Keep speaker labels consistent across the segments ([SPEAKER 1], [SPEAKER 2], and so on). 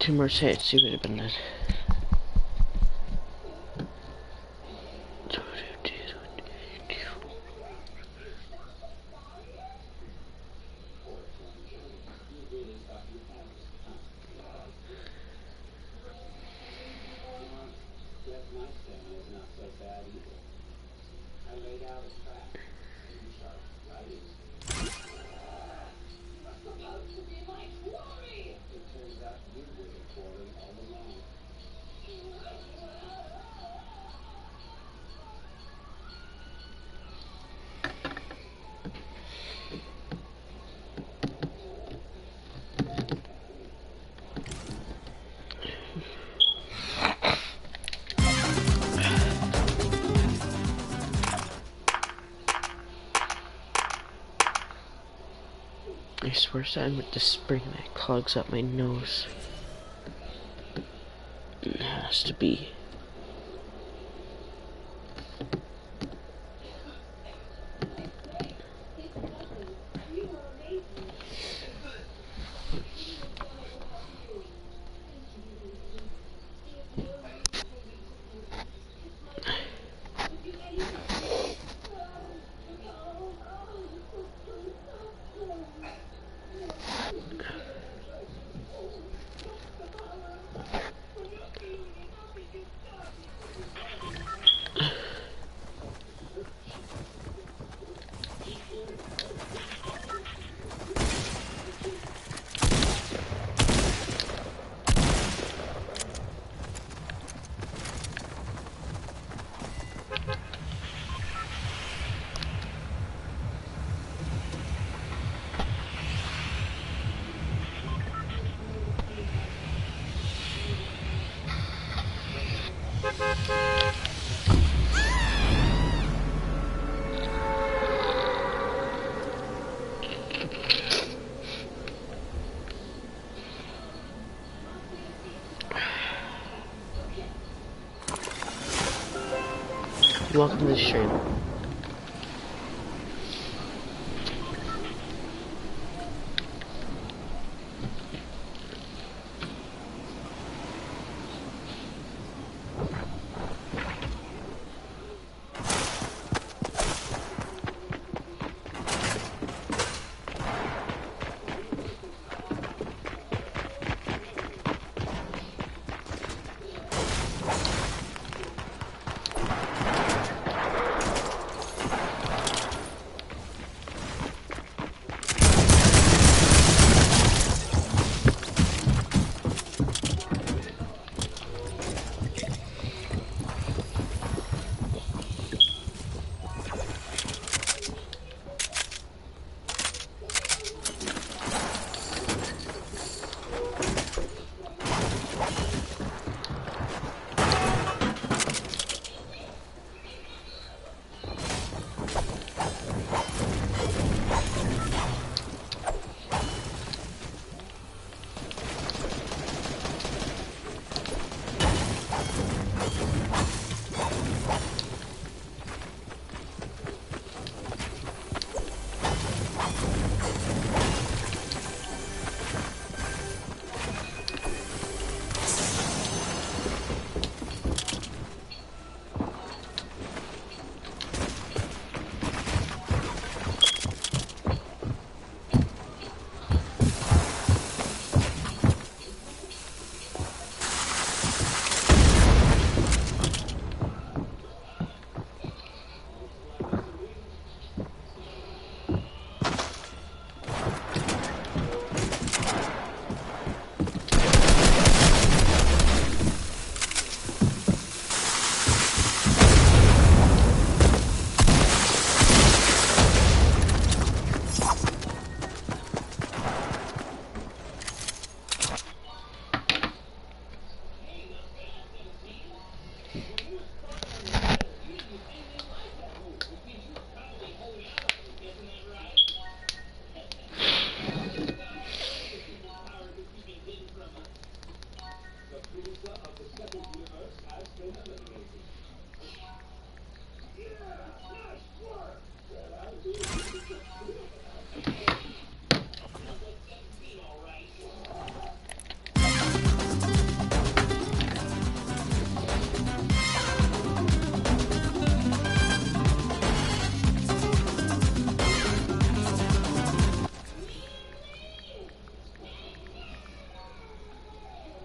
[SPEAKER 1] Two more hits, you would have been dead. I swear something with the spring that clogs up my nose. It has to be. Welcome to the stream.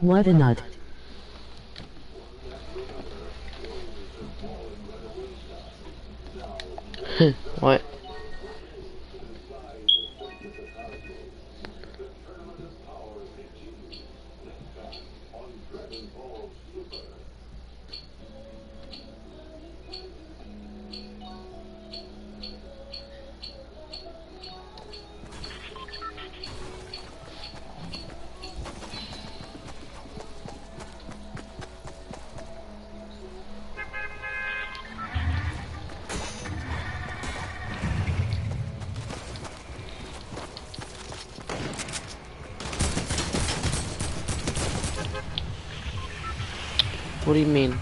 [SPEAKER 2] What a nut.
[SPEAKER 1] What? What do you mean?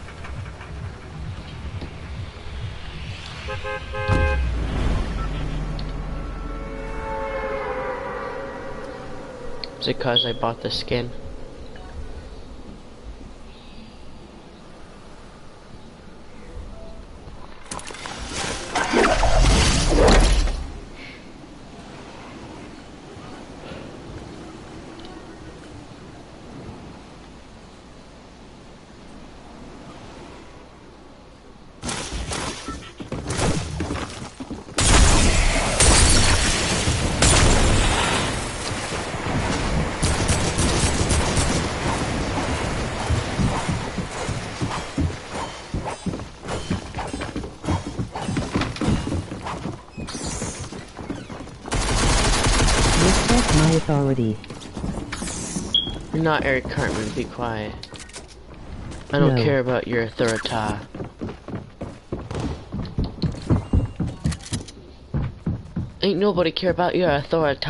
[SPEAKER 1] Is it 'cause I bought the skin?
[SPEAKER 2] Respect my authority.
[SPEAKER 1] You're not Eric Cartman, be quiet. I don't
[SPEAKER 2] No.
[SPEAKER 1] care about your authority. Ain't nobody care about your authority.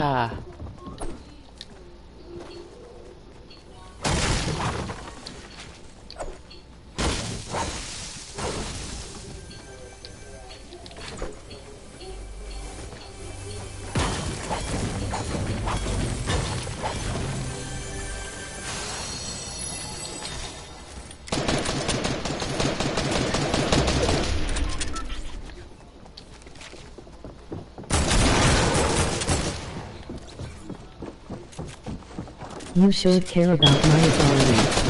[SPEAKER 2] You should care about my authority.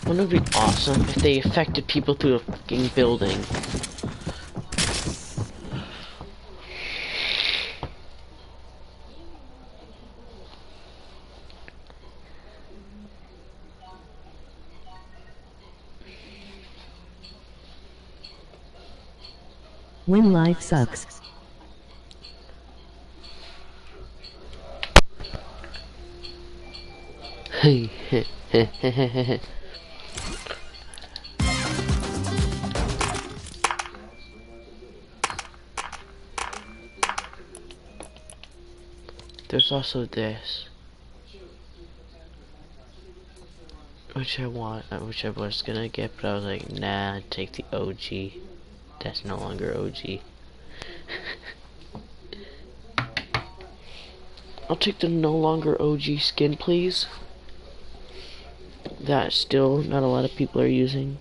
[SPEAKER 1] Wouldn't it be awesome if they affected people through a fucking building?
[SPEAKER 2] When life sucks.
[SPEAKER 1] Hey, there's also this, which which I was gonna get, but I was like, nah, take the OG. That's no longer OG. I'll take the no longer OG skin, please. That still not a lot of people are using.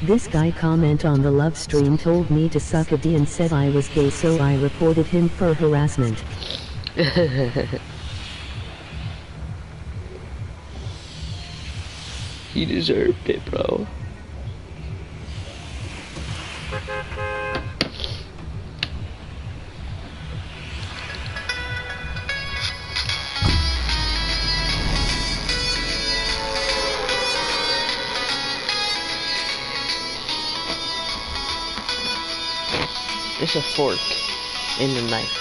[SPEAKER 2] This guy comment on the love stream told me to suck a D and said I was gay, so I reported him for harassment.
[SPEAKER 1] He deserved it, bro. It's a fork in the knife.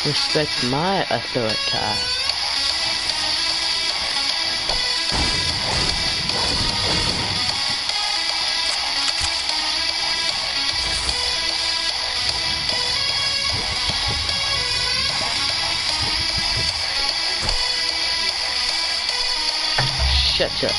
[SPEAKER 1] Respect my authority. Shut up.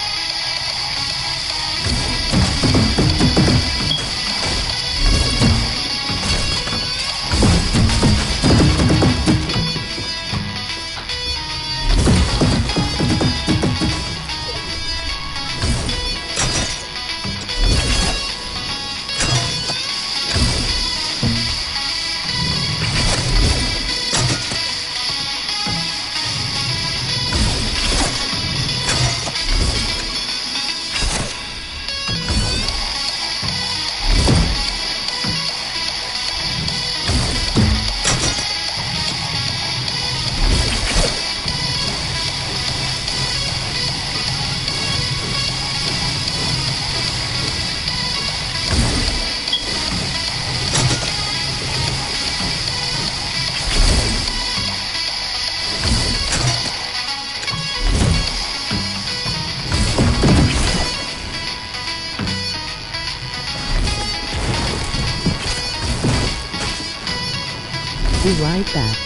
[SPEAKER 2] Be right back.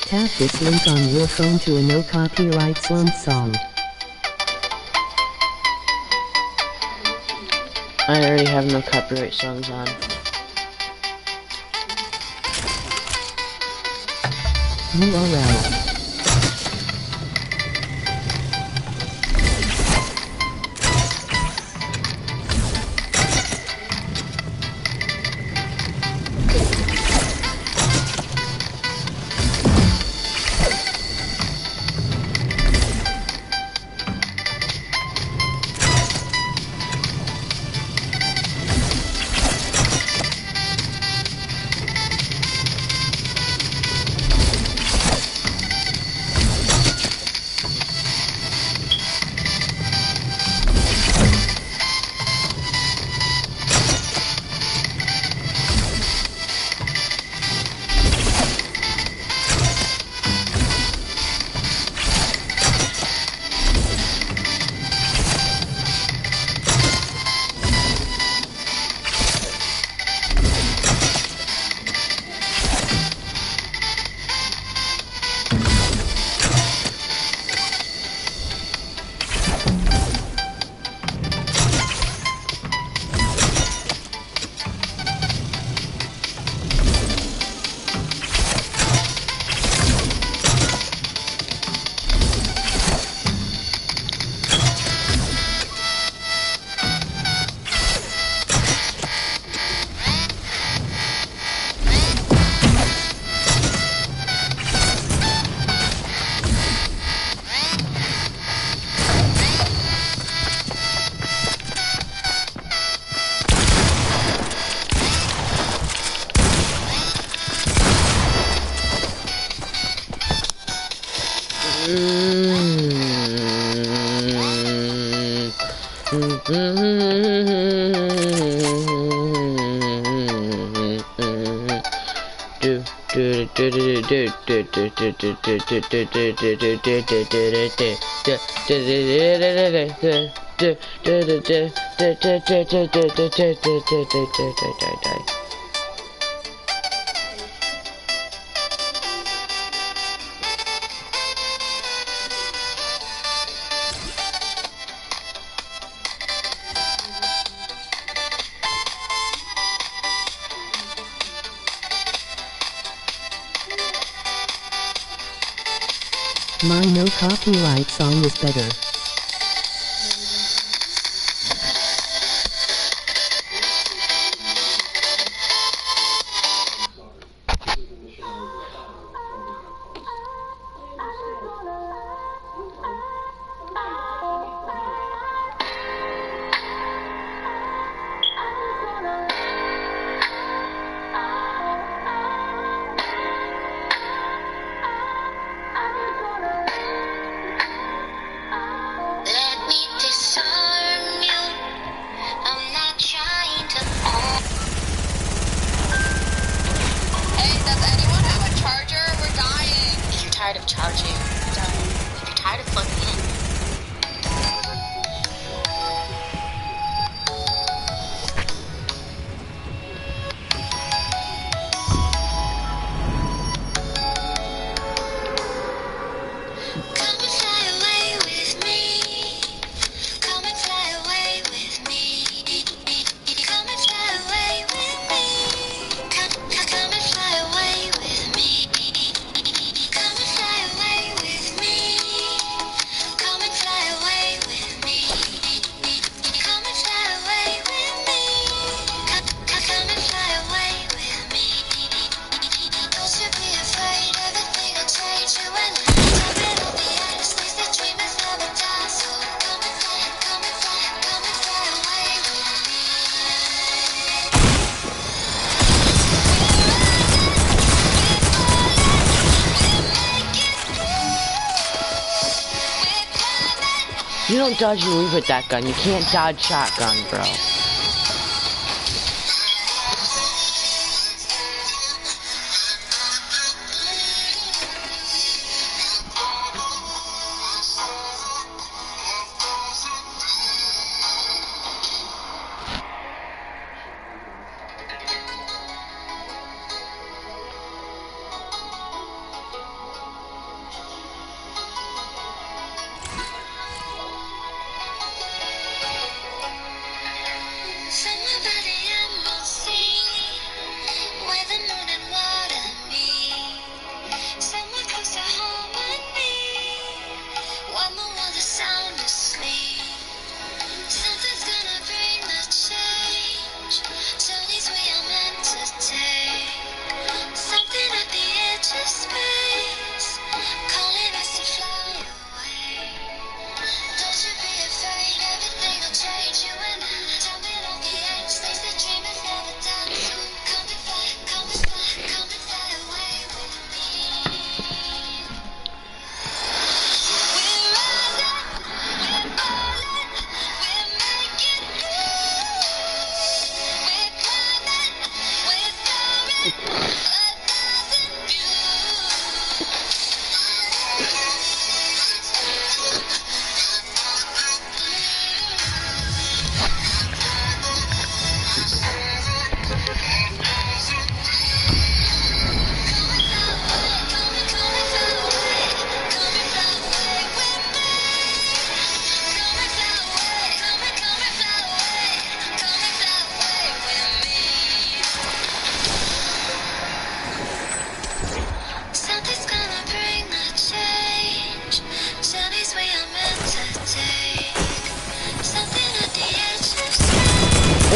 [SPEAKER 2] Tap this link on your phone to a no copyright slump song.
[SPEAKER 1] I already have no copyright songs on.
[SPEAKER 2] URL. My no copyright song is better.
[SPEAKER 3] Tired of charging, if you're tired of plugging in. Come and fly away with me. Come and fly away with me. Come and fly away with me. Come and fly away with me. Come and fly away with me. Come and fly away with me. Come and fly away with me. Come and fly away with me. Don't you be afraid, everything will change you and jump in on the ice, these the dreamers never die. So come and fly, come and fly, come and fly away with me.
[SPEAKER 1] You don't dodge and leave with that gun. You can't dodge shotgun, bro.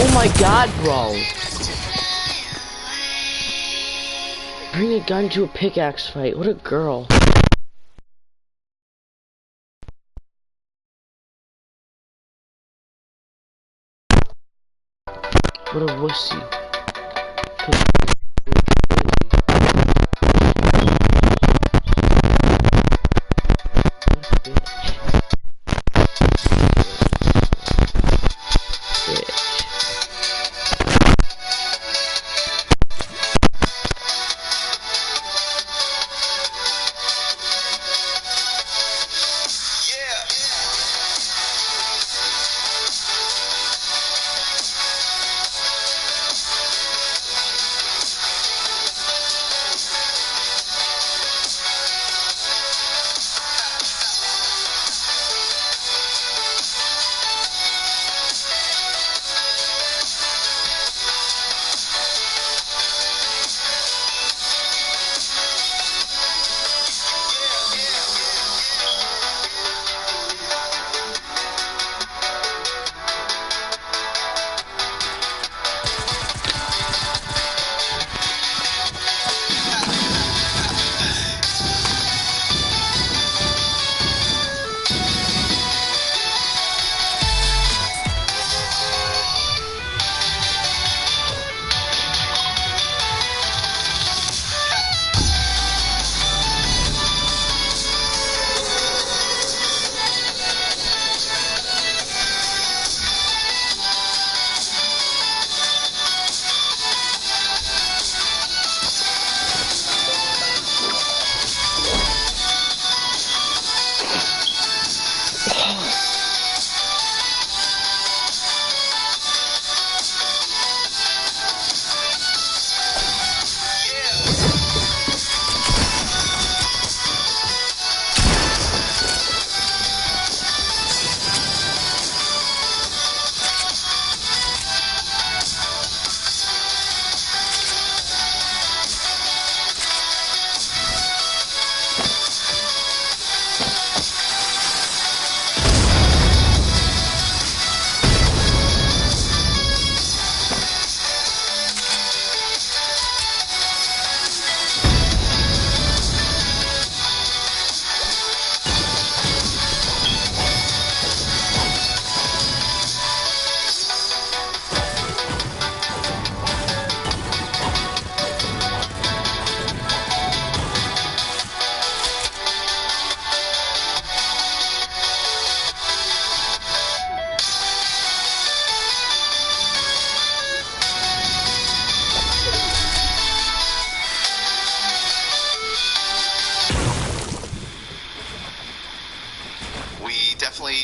[SPEAKER 1] Oh my god, bro. Bring a gun to a pickaxe fight. What a girl. What a wussy.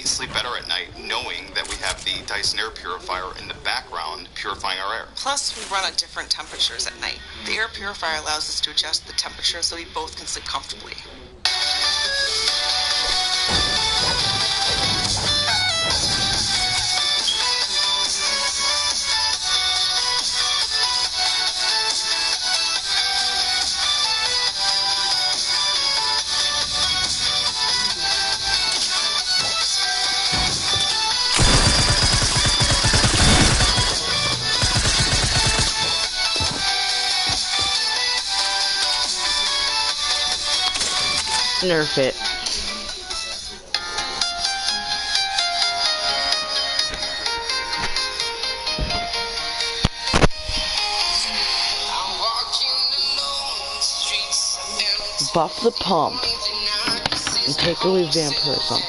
[SPEAKER 4] Sleep better at night knowing that we have the Dyson air purifier in the background purifying our air.
[SPEAKER 5] Plus, we run at different temperatures at night. The air purifier allows us to adjust the temperature so we both can sleep comfortably.
[SPEAKER 1] Nerf it. Buff the pump and take away vampirism.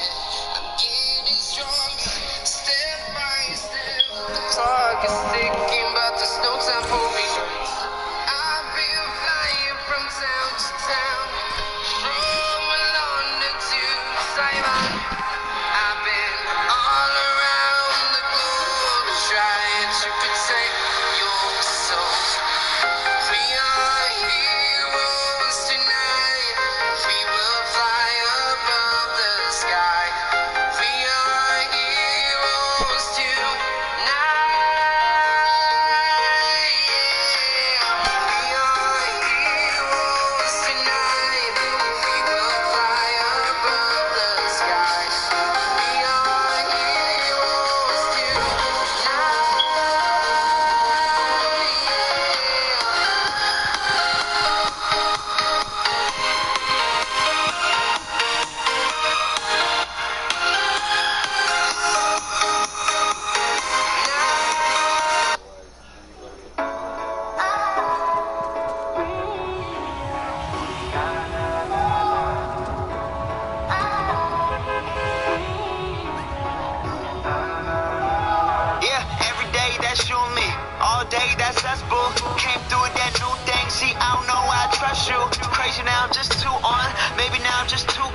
[SPEAKER 6] day, that's us, boo. Came through with that new thing. See, I don't know why I trust you. Crazy now, I'm just too on. Maybe now I'm just too.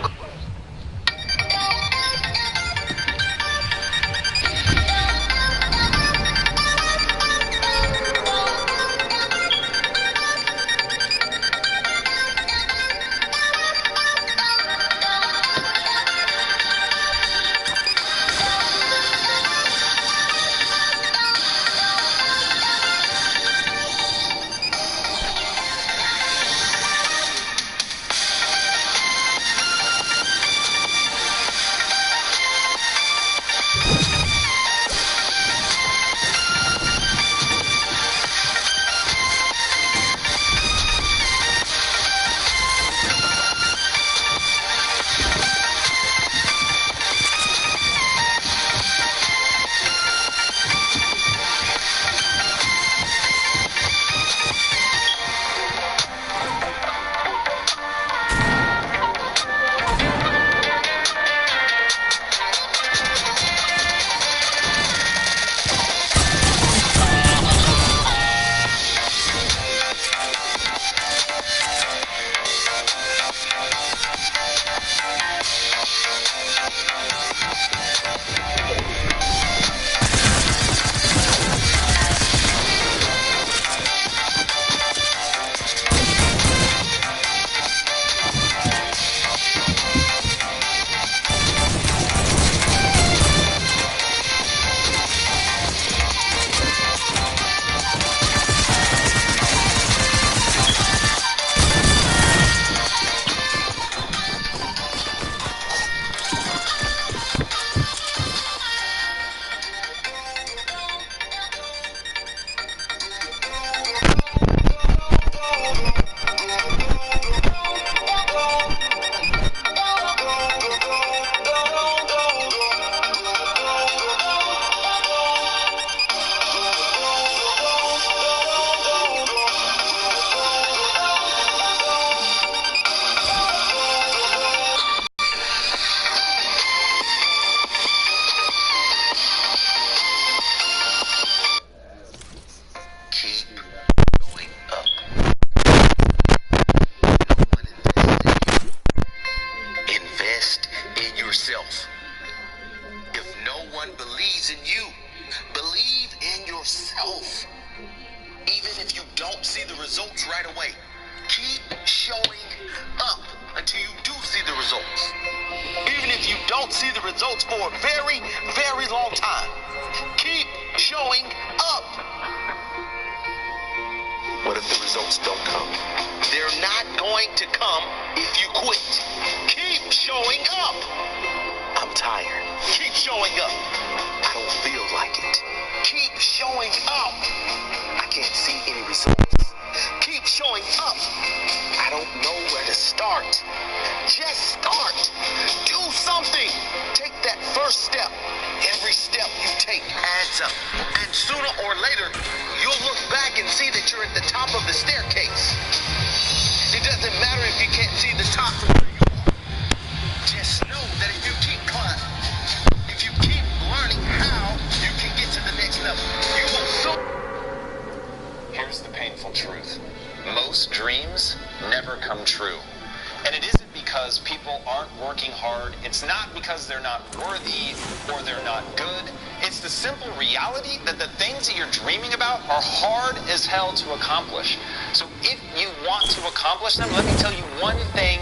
[SPEAKER 7] To accomplish. So if you want to accomplish them, let me tell you one thing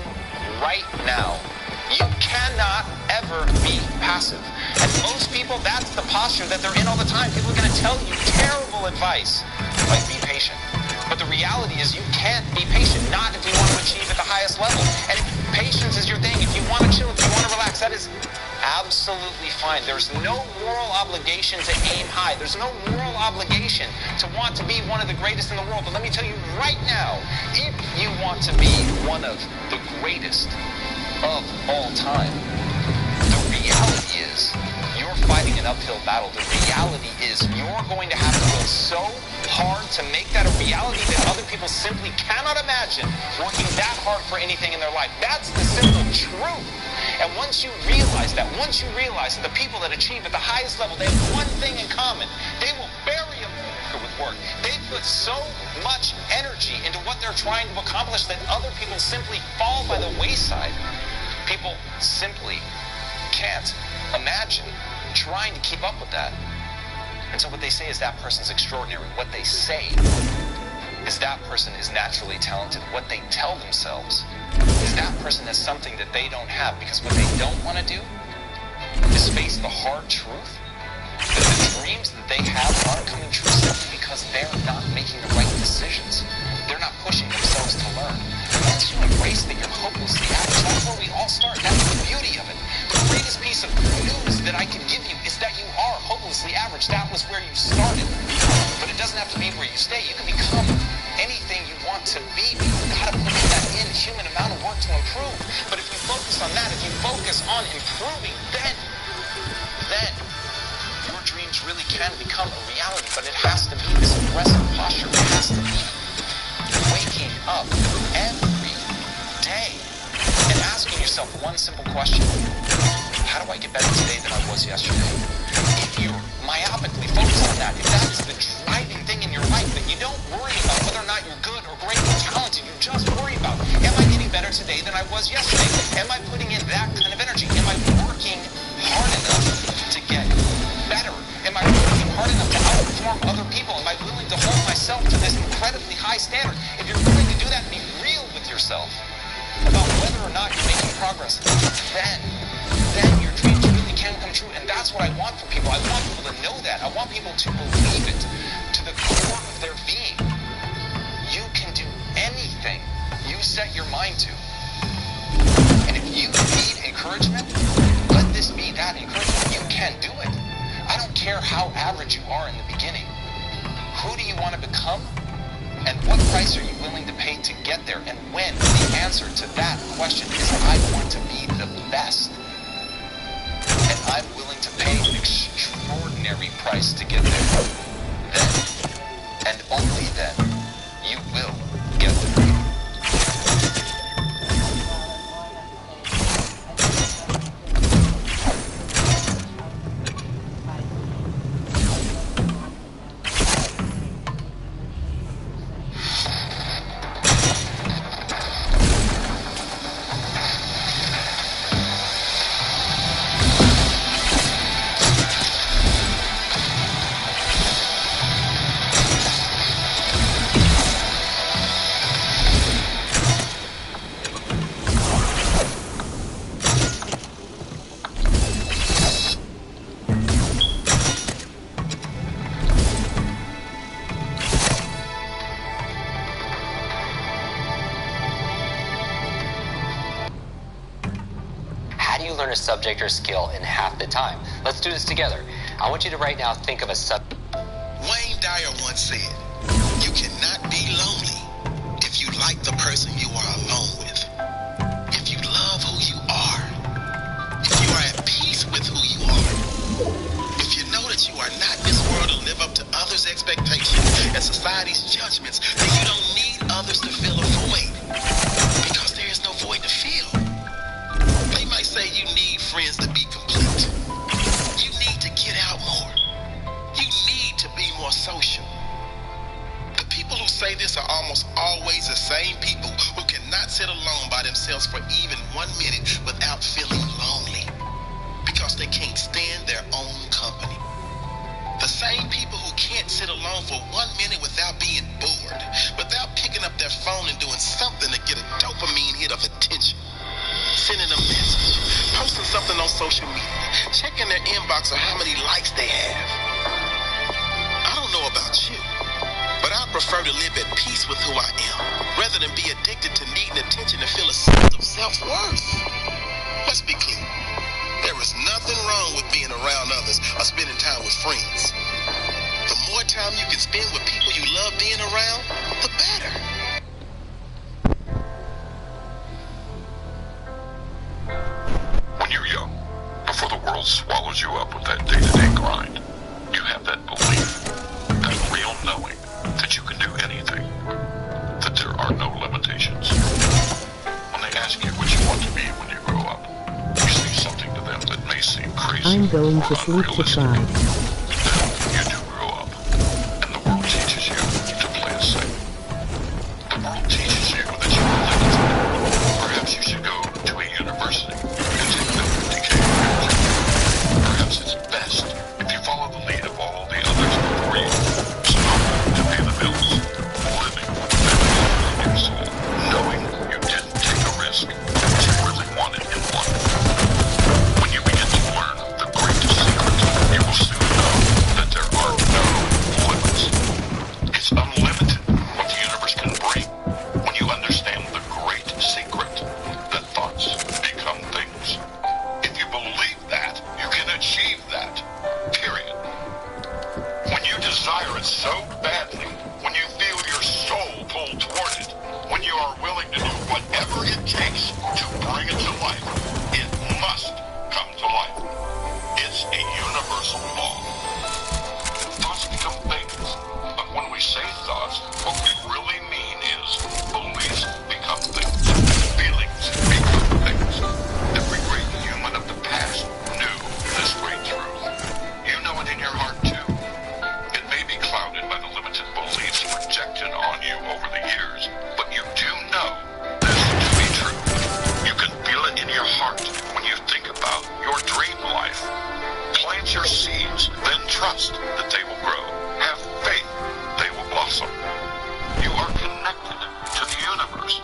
[SPEAKER 7] right now. You cannot ever be passive. And most people, that's the posture that they're in all the time. People are going to tell you terrible advice, like be patient. But the reality is you can't be patient, not if you want to achieve at the highest level. And if patience is your thing, if you want to chill, if you want to relax, that is absolutely fine. There's no moral obligation to aim high. There's no moral obligation to want to be one of the greatest in the world. But let me tell you right now, if you want to be one of the greatest of all time, the reality is you're fighting an uphill battle. The reality is you're going to have to go so hard to make that a reality that other people simply cannot imagine working that hard for anything in their life. That's the simple truth. And once you realize that the people that achieve at the highest level, they have one thing in common. They will bury a motherfucker with work. They put so much energy into what they're trying to accomplish that other people simply fall by the wayside. People simply can't imagine trying to keep up with that. And so what they say is that person's extraordinary. What they say is that person is naturally talented. What they tell themselves is that person has something that they don't have, because what they don't want to do is face the hard truth that the dreams that they have aren't coming true simply because they're not making the right decisions. They're not pushing themselves to learn. Once you embrace that you're hopelessly average, that's where we all start. That's the beauty of it. The greatest piece of news that I can give you is that you are hopelessly average. That was where you started. But it doesn't have to be where you stay. You can become anything you want to be. You've got to put in that inhuman amount of work to improve. But if you focus on that, if you focus on improving, then your dreams really can become a reality. But it has to be this aggressive posture. It has to be waking up every day and asking yourself one simple question: how do I get better today than I was yesterday? If you're myopically focused on that, if that is the driving thing in your life, that you don't worry about whether or not you're good or great or talented, you just worry about, am I getting better today than I was yesterday? Am I putting in that kind of energy? Am I working hard enough to get better? Am I working hard enough to outperform other people? Am I willing to hold myself to this incredibly high standard? If you're willing to do that, be real with yourself about whether or not you're making progress, then your dreams really can come true. And that's what I want for people. I want people to know that. I want people to believe it to the core of their being. You can do anything you set your mind to. And if you need encouragement, let this be that encouragement. You can do it. I don't care how average you are in the beginning. Who do you want to become? And what price are you willing to pay to get there? And when the answer to that question is, I want to be the best, and I'm willing to pay an extraordinary price to get there, then, and only then, you will get there.
[SPEAKER 8] A subject or skill in half the time. Let's do this together. I want you to right now think of a subject.
[SPEAKER 9] Wayne Dyer once said, you cannot be lonely if you like the person you are alone with. If you love who you are. If you are at peace with who you are. If you know that you are not in this world to live up to others' expectations and society's judgments, then you don't need others to fill a void. Because there is no void to fill. They might say you need friends to be complete. You need to get out more. You need to be more social. The people who say this are almost always the same people who cannot sit alone by themselves for even 1 minute without feeling lonely, because they can't stand their own company. The same people who can't sit alone for 1 minute without being bored, without picking up their phone and doing something to get a dopamine hit of attention. Sending a message, posting something on social media, checking their inbox or how many likes they have. I don't know about you, but I prefer to live at peace with who I am, rather than be addicted to needing attention to feel a sense of self-worth. Let's be clear. There is nothing wrong with being around others or spending time with friends. The more time you can spend with people you love being around, the better.
[SPEAKER 10] Before the world swallows you up with that day-to-day grind, you have that belief, that real knowing that you can do anything, that there are no limitations. When they ask you what you want to be when you grow up, you say something to them that may seem crazy.
[SPEAKER 2] I'm going to sleep
[SPEAKER 10] unrealistic.
[SPEAKER 2] deprived.
[SPEAKER 10] Then you do grow up, and the world teaches It's unlimited what the universe can bring when you understand the great secret that thoughts become things. If you believe that, you can achieve that. Period. When you desire it so badly, when you feel your soul pull toward it, when you are willing to do whatever it takes to bring it to life, it must come to life. It's a universal law. Thoughts become things. But when we say thoughts, what we really mean is beliefs become things. Feelings become things. Every great human of the past knew this great truth. You know it in your heart too. It may be clouded by the limited beliefs projected on you over the years, but you do know this to be true. You can feel it in your heart when you think about your dream life. Plant your seeds, then trust that they will grow. Have faith, they will blossom. You are connected to the universe.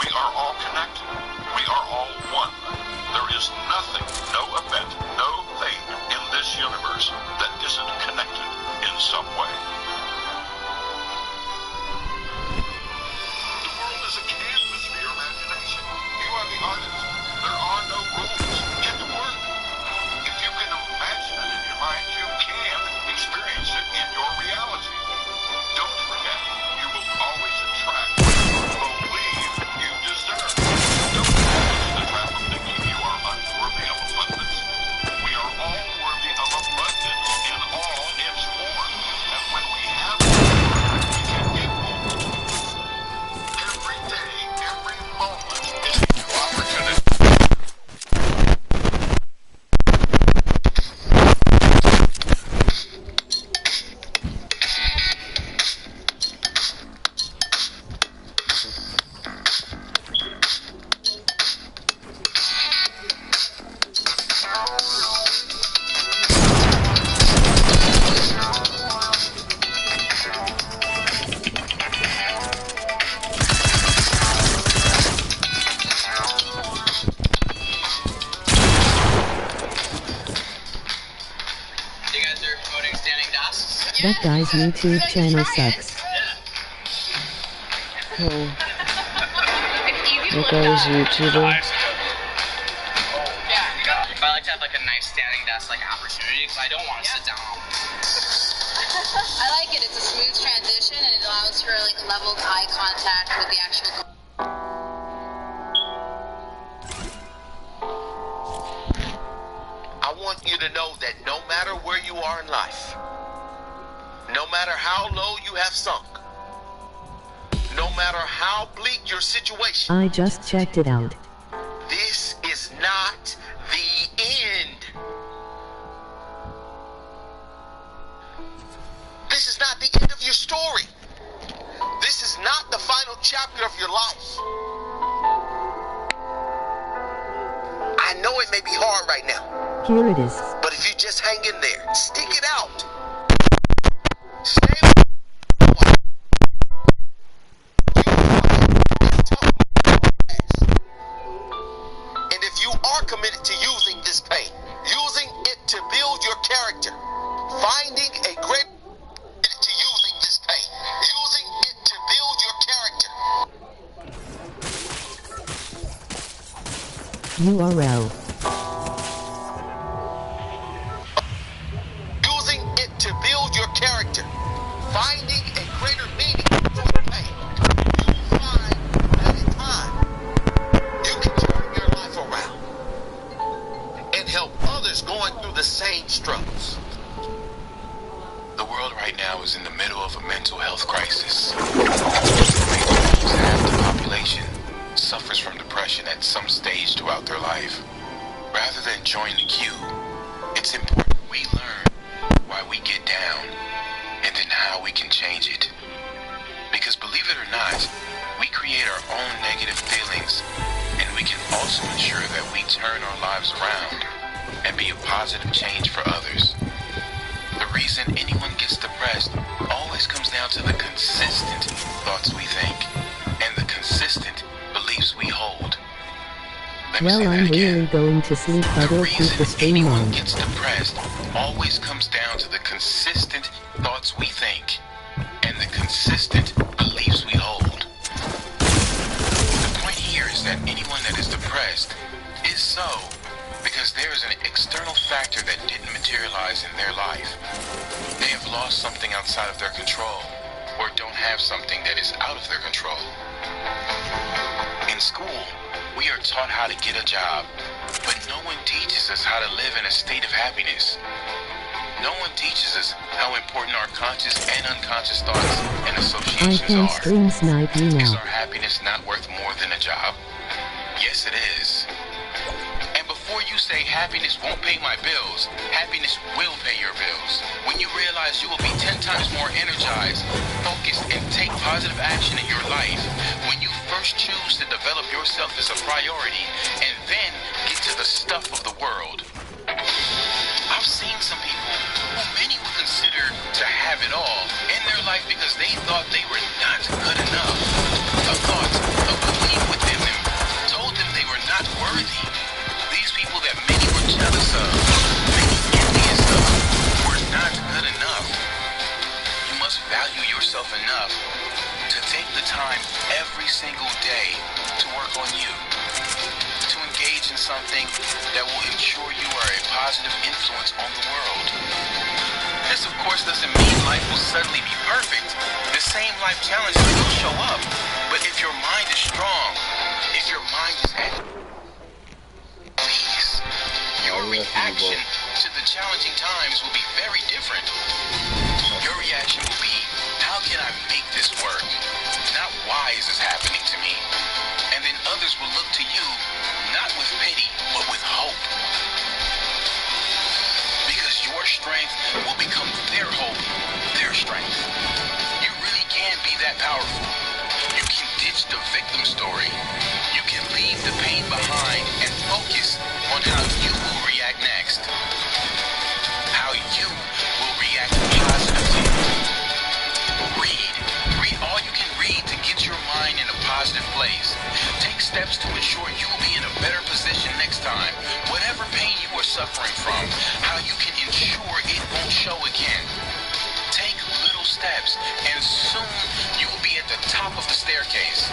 [SPEAKER 10] We are all connected. We are all one. There is nothing, no event, no thing in this universe that isn't connected in some way. The world is a canvas for your imagination. You are the artist. There are no rules. Get to work. If you can imagine it in your mind, you can experience it in your reality. Don't forget, you will always attract what you believe you deserve. Don't fall into the trap of thinking you are unworthy of abundance. We are all worthy of abundance in all its forms. And when we have it, we can get more. Every day, every moment is a new opportunity.
[SPEAKER 2] That guy's YouTube channel sucks.
[SPEAKER 1] Oh. That guy's YouTuber.
[SPEAKER 11] I like to have like a nice standing desk like opportunity because I don't want to sit down.
[SPEAKER 12] I like it. It's a smooth transition and it allows for like leveled eye contact with the actual.
[SPEAKER 13] I want you to know that no matter where you are in life, no matter how low you have sunk, no matter how bleak your situation,
[SPEAKER 2] I just checked it out.
[SPEAKER 13] this is not the end. This is not the end of your story. This is not the final chapter of your life. I know it may be hard right now,
[SPEAKER 2] Here it is.
[SPEAKER 13] but if you just hang in there, stick it out. Stay with and if you are committed to using this pain, using it to build your character, finding a great to using this pain, using it to build your character.
[SPEAKER 2] URL.
[SPEAKER 13] Using it to build your character, finding a greater meaning to the pain. You will find that in time, you can turn your life around and help others going through the same struggles.
[SPEAKER 14] The world right now is in the middle of a mental health crisis. Almost half the population suffers from depression at some stage throughout their life. Rather than join the queue, it's important we learn why we get down and then how we can change it. Because believe it or not, we create our own negative feelings, and we can also ensure that we turn our lives around and be a positive change for others. The reason anyone gets depressed always comes down to the consistent thoughts we think and the consistent beliefs we hold.
[SPEAKER 2] Well, I'm really going to sleep, but I'll keep the stream
[SPEAKER 14] Anyone
[SPEAKER 2] on.
[SPEAKER 14] gets depressed always comes down to the consistent thoughts we think and consistent beliefs we hold. The point here is that anyone that is depressed is so because there is an external factor that didn't materialize in their life. They have lost something outside of their control, or don't have something that is out of their control. In school, we are taught how to get a job, but no one teaches us how to live in a state of happiness. No one teaches us how important our conscious and unconscious thoughts and
[SPEAKER 2] I
[SPEAKER 14] associations
[SPEAKER 2] can
[SPEAKER 14] are.
[SPEAKER 2] stream snipe you
[SPEAKER 14] Is
[SPEAKER 2] now.
[SPEAKER 14] our happiness not worth more than a job? Yes, it is. And before you say happiness won't pay my bills, happiness will pay your bills. When you realize you will be 10 times more energized, focused, and take positive action in your life, when you first choose to develop yourself as a priority, and then get to the stuff of the world. I've seen some people who many would consider to have it all in their life because they thought they were not good enough. A thought, a belief within them, told them they were not worthy. These people that many were jealous of, many envious of, were not good enough. You must value yourself enough to take the time every single day to work on you. To engage in something that will ensure you are a positive influence on the world. This, of course, doesn't mean life will suddenly be perfect. The same life challenges will show up. But if your mind is strong, if your mind is at peace, your reaction to the challenging times will be very different. Your reaction will be, how can I make this work? Not why is this happening to me? And then others will look to you, not with pity, but with hope. Because your strength will become their hope, their strength. You really can be that powerful. You can ditch the victim story. You can leave the pain behind and focus on how you will react next. How you will react positively. Read all you can read to get your mind in a positive place. Take steps to ensure you will be in a better position next time. Whatever pain you are suffering from, how you can ensure it won't show again. Take little steps, and soon you will be at the top of the staircase.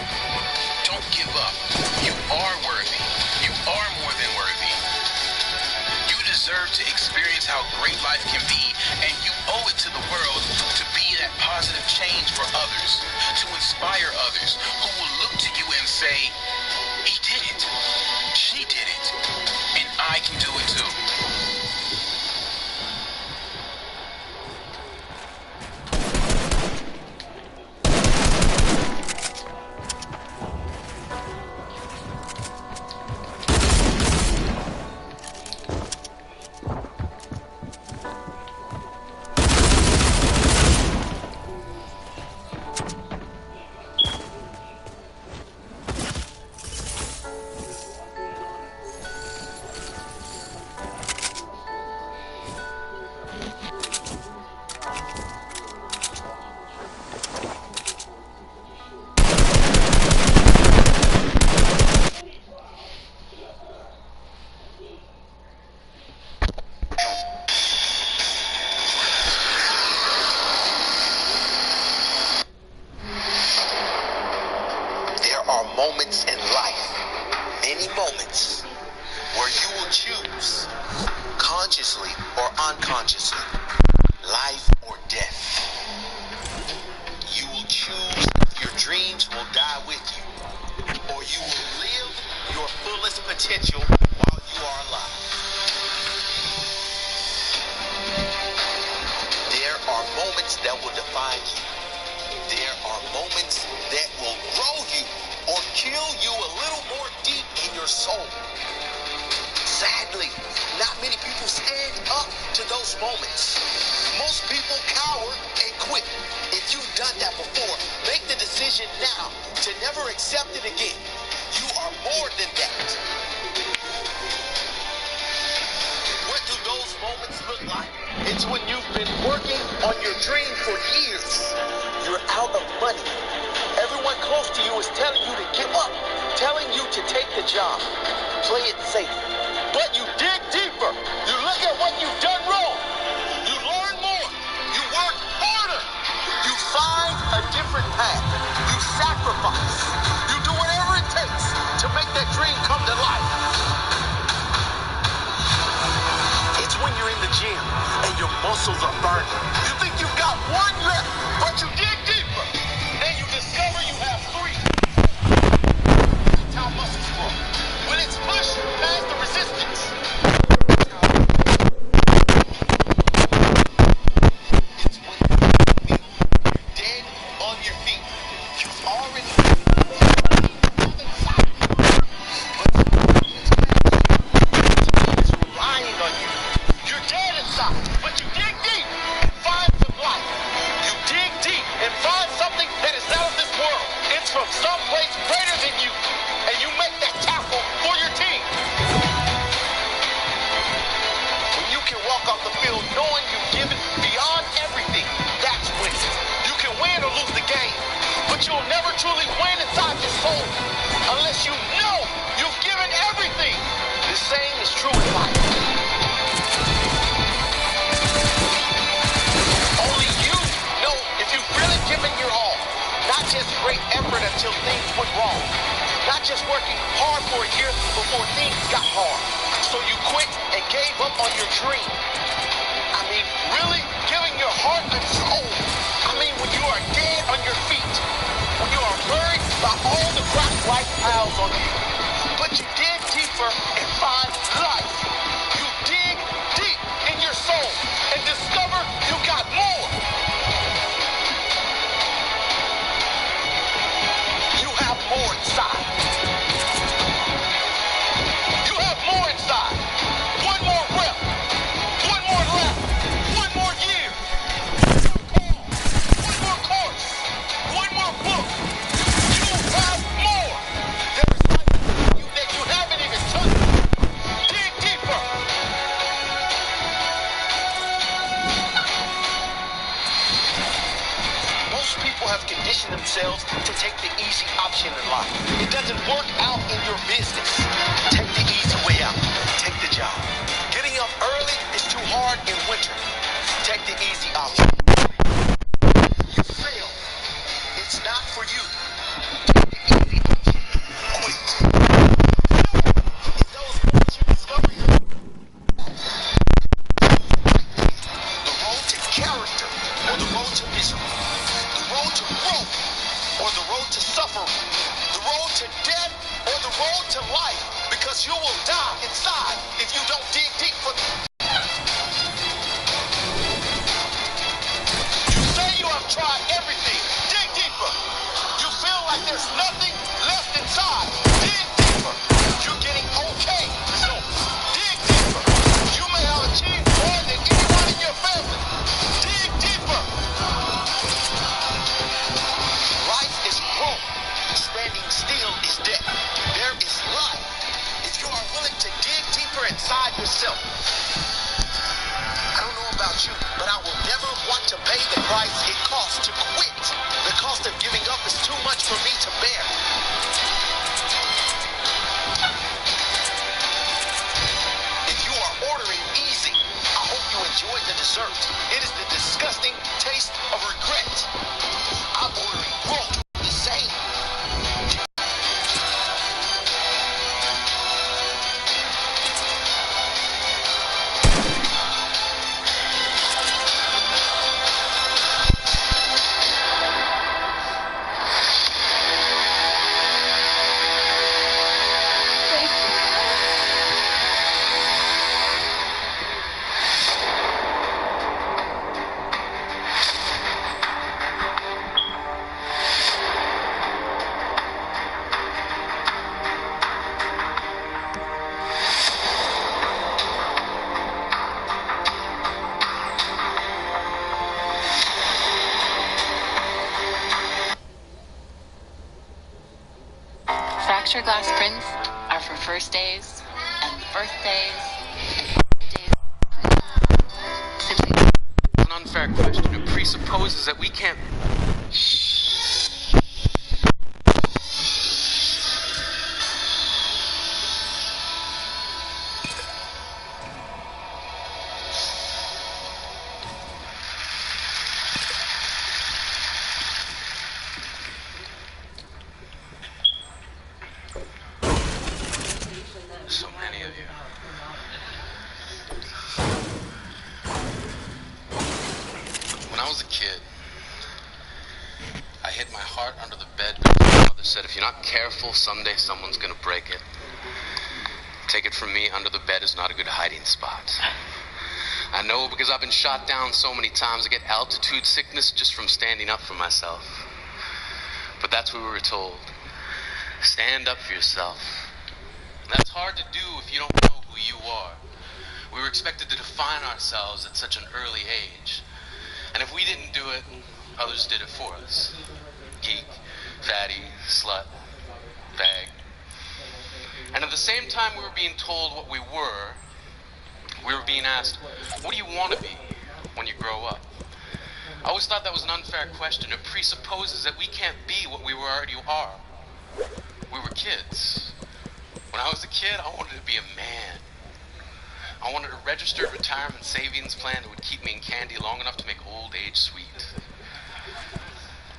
[SPEAKER 14] Don't give up. You are worthy. You are more than worthy. You deserve to experience how great life can be, and you owe it to the world to be that positive change for others, to inspire others who will look to you and say, he did it, she did it, and I can do it too.
[SPEAKER 13] Moments in life, many moments, where you will choose, consciously or unconsciously, life or death. You will choose if your dreams will die with you, or you will live your fullest potential while you are alive. There are moments that will define you. There are moments that will grow you or kill you a little more deep in your soul. Sadly, not many people stand up to those moments. Most people cower and quit. If you've done that before, make the decision now to never accept it again. You are more than that. What do those moments look like? It's when you've been working on your dream for years. You're out of money. Everyone close to you is telling you to give up, telling you to take the job, play it safe. But you dig deeper. You look at what you've done wrong. You learn more. You work harder. You find a different path. You sacrifice. You do whatever it takes to make that dream come to life. It's when you're in the gym and your muscles are burning. You think you've got one left, but you dig deeper. Then you discover you have three. That's how muscles grow. When it's pushed past the resistance. It's when you're dead on your feet. You've already it's relying on you. You're dead inside, but you dig deep and find some life. You dig deep and find something that is out of this world. It's from someplace greater than you, and you make that tackle for your team. When you can walk off the field knowing you've given beyond everything, that's winning. You can win or lose the game, but you'll never truly win inside your soul unless you know you've given everything. The same is true in life. Only you know if you've really given your all. Not just great effort until things went wrong. Not just working hard for a year before things got hard. So you quit and gave up on your dream. I mean, really giving your heart and soul. I mean, when you are dead on your feet. When you are buried by all the crap life piles on you. But you dig deeper and find life. You dig deep in your soul and discover you got more. You have more inside. You have more inside. One more rep. One more lap. One more year. One more course. One more book. You have more. There is life in you that you haven't even touched. Dig deeper. Most people have conditioned themselves to take the easy option in life. It doesn't work out in your business. Take the easy way out. Take the job. Getting up early is too hard in winter. Take the easy option. You fail. It's not for you. Take the easy option. Quit. In those moments you discover your the road to character or the road to misery. The road to growth or the road to suffering. The road to death or the road to life. Because you will die inside if you don't dig deep for You say you have tried everything. Dig deeper. You feel like there's nothing left inside. Dig deeper. You're getting okay. So dig deeper. You may have achieved more than anyone in your family. Dig deeper. Life is growth. Standing still is death. There is life if you are willing to dig deeper inside yourself. I don't know about you, but I will never want to pay the price it costs to quit. The cost of giving up is too much for me to bear. If you are ordering easy, I hope you enjoy the dessert. It is the disgusting taste of regret. I'm ordering growth. The same.
[SPEAKER 15] Fracture glass prints are for first days and birthdays and days.
[SPEAKER 16] An unfair question. It presupposes that we can't. hit my heart under the bed because my mother said, if you're not careful, someday someone's gonna break it. Take it from me, under the bed is not a good hiding spot. I know because I've been shot down so many times. I get altitude sickness just from standing up for myself. But that's what we were told. Stand up for yourself. That's hard to do if you don't know who you are. We were expected to define ourselves at such an early age. And if we didn't do it, others did it for us. Geek, fatty, slut, bag. And at the same time we were being told what we were being asked, what do you want to be when you grow up? I always thought that was an unfair question. It presupposes that we can't be what we already are. We were kids. When I was a kid, I wanted to be a man. I wanted a registered retirement savings plan that would keep me in candy long enough to make old age sweet.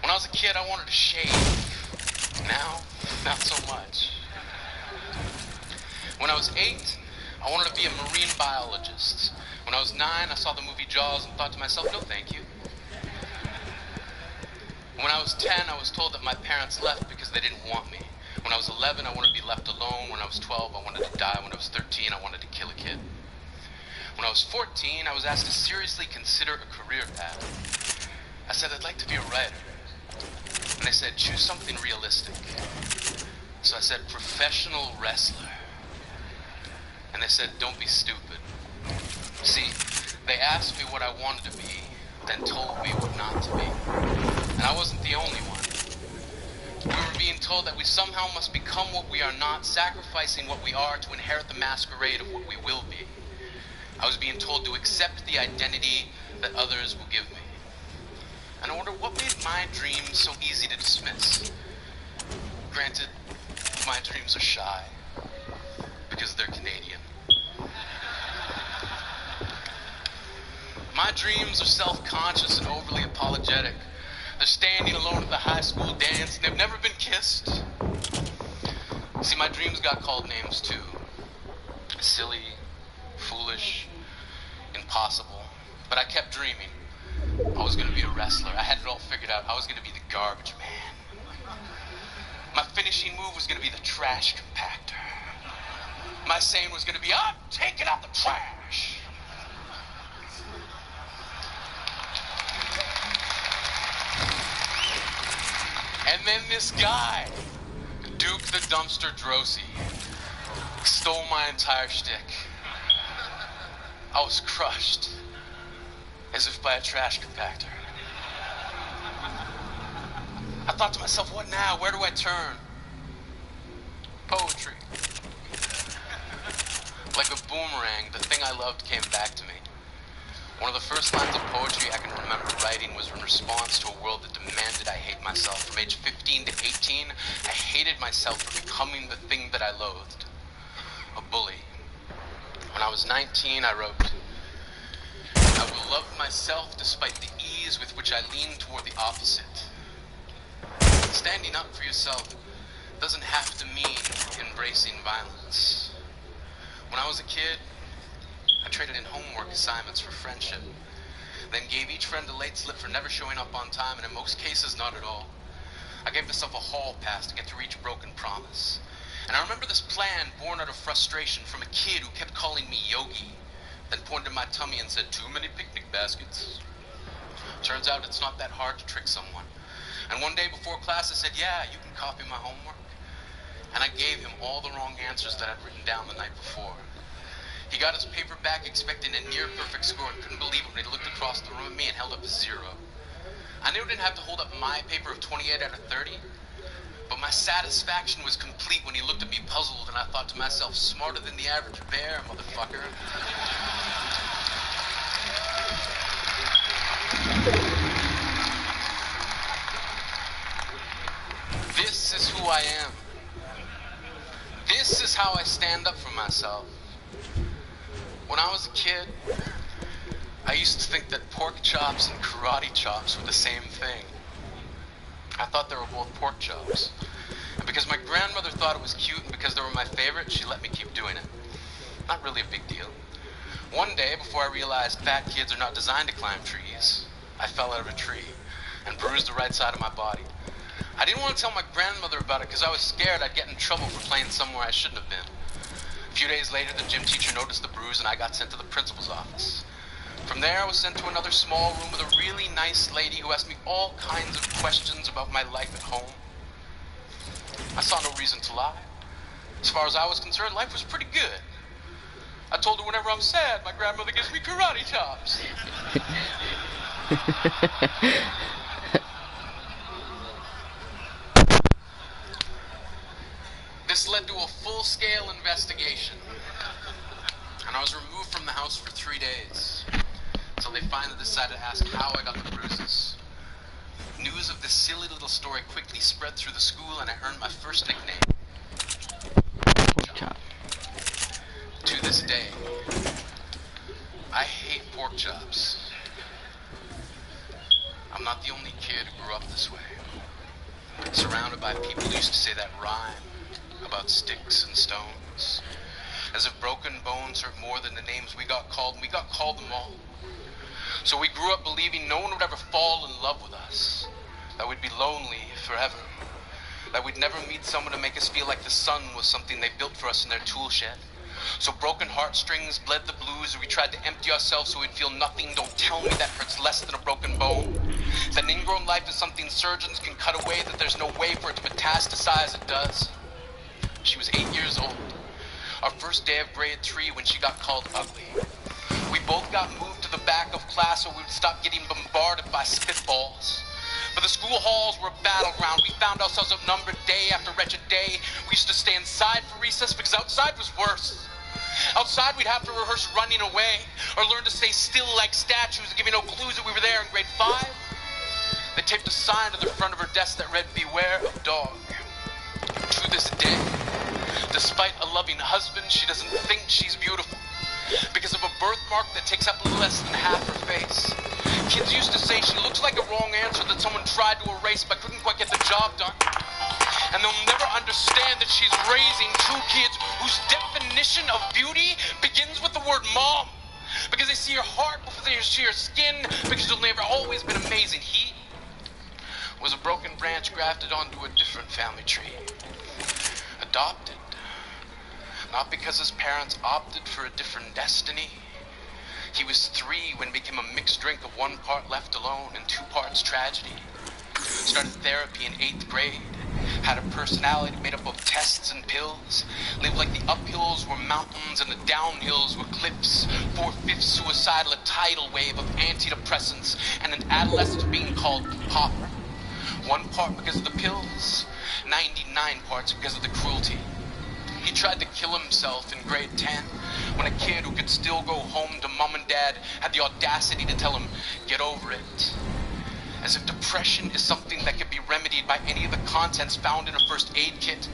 [SPEAKER 16] When I was a kid, I wanted to shave. Now, not so much. When I was 8, I wanted to be a marine biologist. When I was 9, I saw the movie Jaws and thought to myself, no thank you. When I was 10, I was told that my parents left because they didn't want me. When I was 11, I wanted to be left alone. When I was 12, I wanted to die. When I was 13, I wanted to kill a kid. When I was 14, I was asked to seriously consider a career path. I said I'd like to be a writer. And they said, choose something realistic. So I said, professional wrestler. And they said, don't be stupid. See, they asked me what I wanted to be, then told me what not to be. And I wasn't the only one. We were being told that we somehow must become what we are not, sacrificing what we are to inherit the masquerade of what we will be. I was being told to accept the identity that others will give me. And I wonder what made my dreams so easy to dismiss. Granted, my dreams are shy, because they're Canadian. My dreams are self-conscious and overly apologetic. They're standing alone at the high school dance, and they've never been kissed. See, my dreams got called names too. Silly, foolish, impossible. But I kept dreaming. I was going to be a wrestler. I had it all figured out. I was going to be the garbage man. My finishing move was going to be the trash compactor. My saying was going to be, I'm taking out the trash. And then this guy, Duke the Dumpster Drosy, stole my entire shtick. I was crushed, as if by a trash compactor. I thought to myself, what now? Where do I turn? Poetry. Like a boomerang, the thing I loved came back to me. One of the first lines of poetry I can remember writing was in response to a world that demanded I hate myself. From age 15 to 18, I hated myself for becoming the thing that I loathed. A bully. When I was 19, I wrote, I will love myself despite the ease with which I lean toward the opposite. Standing up for yourself doesn't have to mean embracing violence. When I was a kid, I traded in homework assignments for friendship, then gave each friend a late slip for never showing up on time, and in most cases, not at all. I gave myself a hall pass to get through each broken promise. And I remember this plan born out of frustration from a kid who kept calling me Yogi, then pointed at my tummy and said, too many picnic baskets. Turns out it's not that hard to trick someone. And one day before class, I said, yeah, you can copy my homework. And I gave him all the wrong answers that I'd written down the night before. He got his paper back expecting a near-perfect score and couldn't believe it when he looked across the room at me and held up a 0. I knew I didn't have to hold up my paper of 28 out of 30, but my satisfaction was complete when he looked at me puzzled, and I thought to myself, smarter than the average bear, motherfucker. This is who I am. This is how I stand up for myself. When I was a kid, I used to think that pork chops and karate chops were the same thing. I thought they were both pork chops. And because my grandmother thought it was cute and because they were my favorite, she let me keep doing it. Not really a big deal. One day, before I realized fat kids are not designed to climb trees, I fell out of a tree and bruised the right side of my body. I didn't want to tell my grandmother about it because I was scared I'd get in trouble for playing somewhere I shouldn't have been. A few days later, the gym teacher noticed the bruise and I got sent to the principal's office. From there, I was sent to another small room with a really nice lady who asked me all kinds of questions about my life at home. I saw no reason to lie. As far as I was concerned, life was pretty good. I told her whenever I'm sad, my grandmother gives me karate chops. This led to a full-scale investigation, and I was removed from the house for 3 days, until they finally decided to ask how I got the bruises. News of this silly little story quickly spread through the school, and I earned my first nickname.
[SPEAKER 1] Pork chop.
[SPEAKER 16] To this day, I hate pork chops. I'm not the only kid who grew up this way. Surrounded by people who used to say that rhyme about sticks and stones. As if broken bones hurt more than the names we got called, and we got called them all. So we grew up believing no one would ever fall in love with us. That we'd be lonely forever. That we'd never meet someone to make us feel like the sun was something they built for us in their tool shed. So broken heartstrings bled the blues, and we tried to empty ourselves so we'd feel nothing. Don't tell me that hurts less than a broken bone. That an ingrown life is something surgeons can cut away, that there's no way for it to metastasize. It does. She was 8 years old. Our first day of grade 3 when she got called ugly. We both got moved to the back of class so we would stop getting bombarded by spitballs. But the school halls were a battleground. We found ourselves outnumbered day after wretched day. We used to stay inside for recess because outside was worse. Outside we'd have to rehearse running away or learn to stay still like statues, giving no clues that we were there in grade 5. They taped a sign to the front of her desk that read, "Beware of dog." To this day, despite a loving husband, she doesn't think she's beautiful because of a birthmark that takes up less than half her face. Kids used to say she looks like a wrong answer that someone tried to erase but couldn't quite get the job done. And they'll never understand that she's raising 2 kids whose definition of beauty begins with the word mom. Because they see her heart before they see her skin, because she'll never always been amazing. He was a broken branch grafted onto a different family tree. Adopted. Not because his parents opted for a different destiny. He was 3 when it became a mixed drink of 1 part left alone and 2 parts tragedy. Started therapy in 8th grade. Had a personality made up of tests and pills. Lived like the uphills were mountains and the downhills were cliffs. 4/5 suicidal, a tidal wave of antidepressants, and an adolescent being called Popper. 1 part because of the pills, 99 parts because of the cruelty. He tried to kill himself in grade 10 when a kid who could still go home to mom and dad had the audacity to tell him, "Get over it." As if depression is something that can be remedied by any of the contents found in a first aid kit.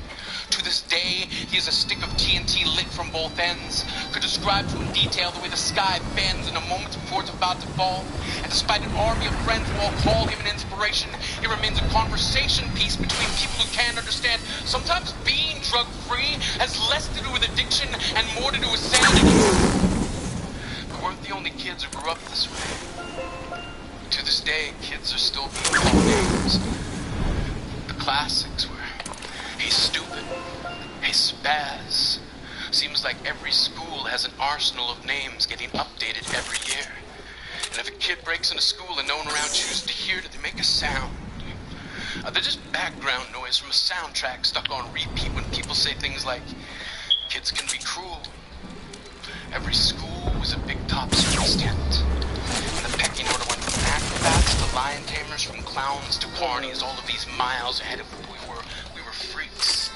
[SPEAKER 16] To this day, he has a stick of TNT lit from both ends, could describe to in detail the way the sky bends in a moment before it's about to fall. And despite an army of friends who all call him an inspiration, he remains a conversation piece between people who can't understand. Sometimes being drug-free has less to do with addiction and more to do with sanity. We weren't the only kids who grew up this way. To this day, kids are still being called names. The classics were, "Hey stupid," "Hey spaz." Seems like every school has an arsenal of names getting updated every year. And if a kid breaks into school and no one around chooses to hear it, they make a sound. They're just background noise from a soundtrack stuck on repeat when people say things like, "Kids can be cruel." Every school was a big top service tent. And the pecking order went from acrobats to lion tamers, from clowns to carnies, all of these miles ahead of who we were. We were freaks.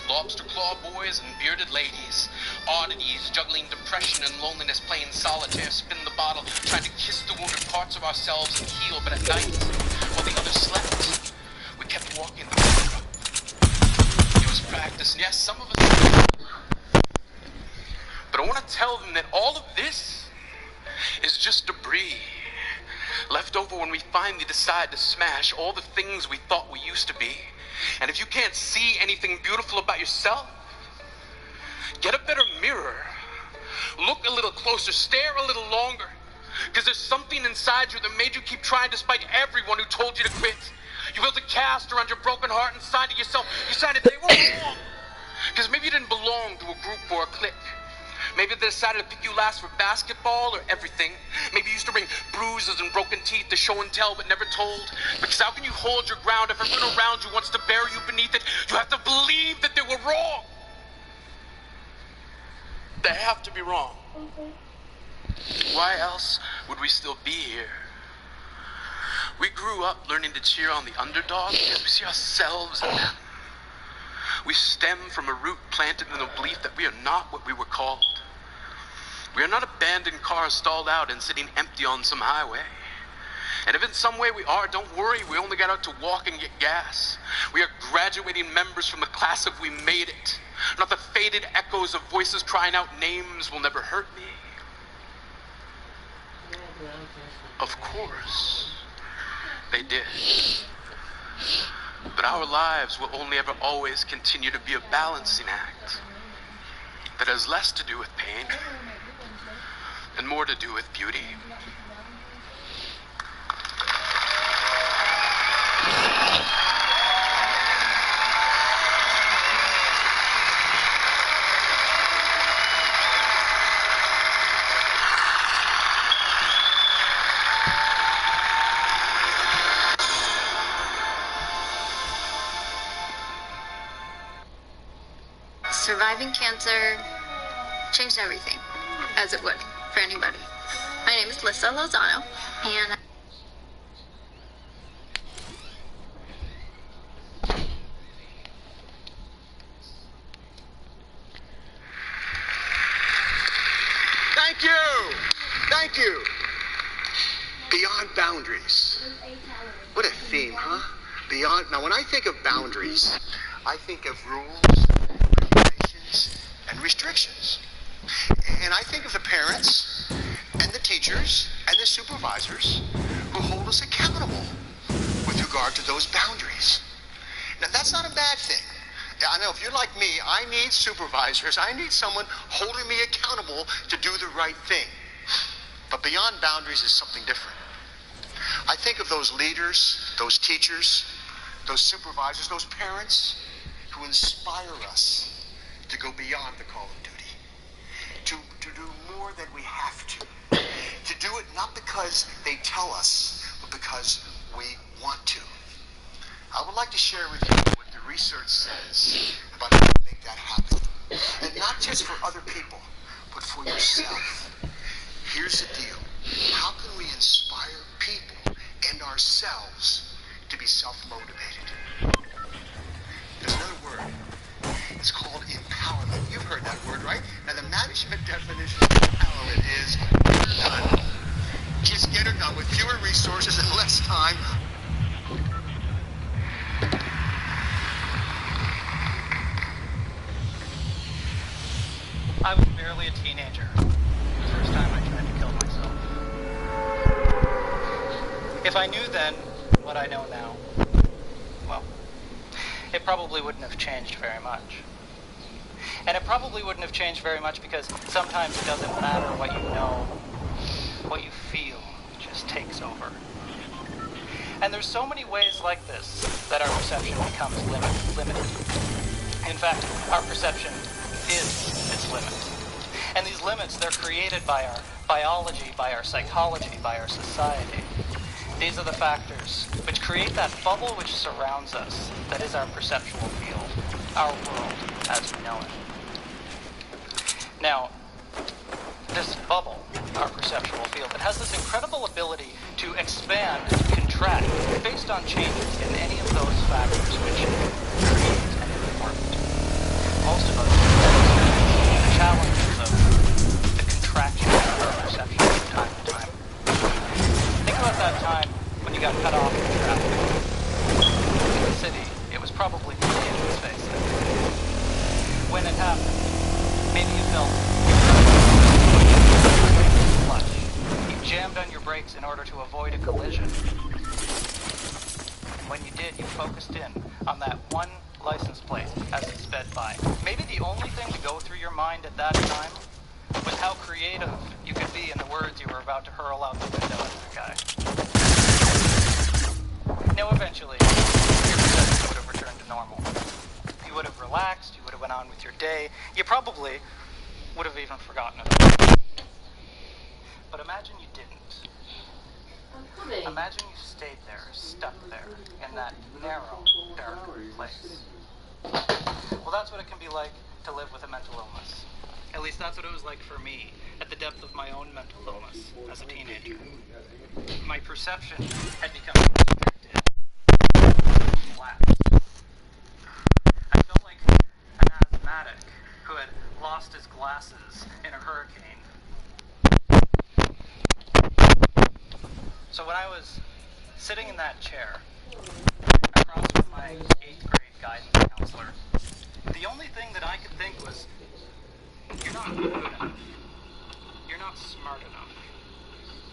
[SPEAKER 16] Lobster claw boys and bearded ladies. Oddities, juggling depression and loneliness, playing solitaire, spin the bottle, trying to kiss the wounded parts of ourselves and heal. But at night, while the others slept, we kept walking the tightrope. It was practice, and yes, some of us did. But I want to tell them that all of this is just debris left over when we finally decide to smash all the things we thought we used to be. And if you can't see anything beautiful about yourself, get a better mirror. Look a little closer, stare a little longer, because there's something inside you that made you keep trying despite everyone who told you to quit. You built a cast around your broken heart and signed it yourself. You signed it, they were wrong. Because maybe you didn't belong to a group or a clique. Maybe they decided to pick you last for basketball or everything. Maybe you used to bring bruises and broken teeth to show and tell but never told. Because how can you hold your ground if everyone around you wants to bury you beneath it? You have to believe that they were wrong. They have to be wrong. Why else would we still be here? We grew up learning to cheer on the underdog because we see ourselves in them. We stem from a root planted in the belief that we are not what we were called. We are not abandoned cars stalled out and sitting empty on some highway. And if in some way we are, don't worry, we only got out to walk and get gas. We are graduating members from the class of We Made It. Not the faded echoes of voices crying out names will never hurt me. Of course, they did. But our lives will only ever always continue to be a balancing act that has less to do with pain and more to do with beauty.
[SPEAKER 12] Surviving cancer changed everything, as it would for anybody. My name is Lissa Lozano, and
[SPEAKER 9] Thank you! Thank you! Beyond boundaries. What a theme, huh? Beyond. Now, when I think of boundaries, I think of rules, regulations, and restrictions. And I think of the parents, and the teachers, and the supervisors who hold us accountable with regard to those boundaries. Now, that's not a bad thing. I know if you're like me, I need supervisors. I need someone holding me accountable to do the right thing. But beyond boundaries is something different. I think of those leaders, those teachers, those supervisors, those parents who inspire us to go beyond the call of duty, to do more than we have to do it not because they tell us, but because we want to. I would like to share with you what the research says about how to make that happen. And not just for other people, but for yourself. Here's the deal. How can we inspire people and ourselves to be self-motivated? There's another word. It's called empowerment. You've heard that word, right? Now, the management definition of empowerment is done. Just get it done with fewer resources and less time.
[SPEAKER 17] I was barely a teenager the first time I tried to kill myself. If I knew then what I know now, well, it probably wouldn't have changed very much. And it probably wouldn't have changed very much because sometimes it doesn't matter what you know, what you feel just takes over. And there's so many ways like this that our perception becomes limited. In fact, our perception is its limit. And these limits, they're created by our biology, by our psychology, by our society. These are the factors which create that bubble which surrounds us, that is our perceptual field, our world as we know it. Now, this bubble, our perceptual field, it has this incredible ability to expand, contract, based on changes in any of those factors which create and inform it. Most of us experience the challenges of the contraction of our perception from time to time. Think about that time when you got cut off in traffic. In the city, it was probably the day, let's face it. When it happened, maybe you felt clutch. You jammed on your brakes in order to avoid a collision. When you did, you focused in on that one license plate as it sped by. Maybe the only thing to go through your mind at that time was how creative you could be in the words you were about to hurl out the window at the guy. Now, eventually, your perception would have returned to normal. You would have relaxed, you would have went on with your day, you probably would have even forgotten about it. But imagine you didn't. Imagine you stayed there, stuck there, in that narrow, dark place. Well, that's what it can be like to live with a mental illness. At least that's what it was like for me, at the depth of my own mental illness as a teenager. My perception had become restricted, flat. I felt like an asthmatic who had lost his glasses in a hurricane. So when I was sitting in that chair, across from my 8th grade guidance counselor, the only thing that I could think was, you're not good enough. You're not smart enough.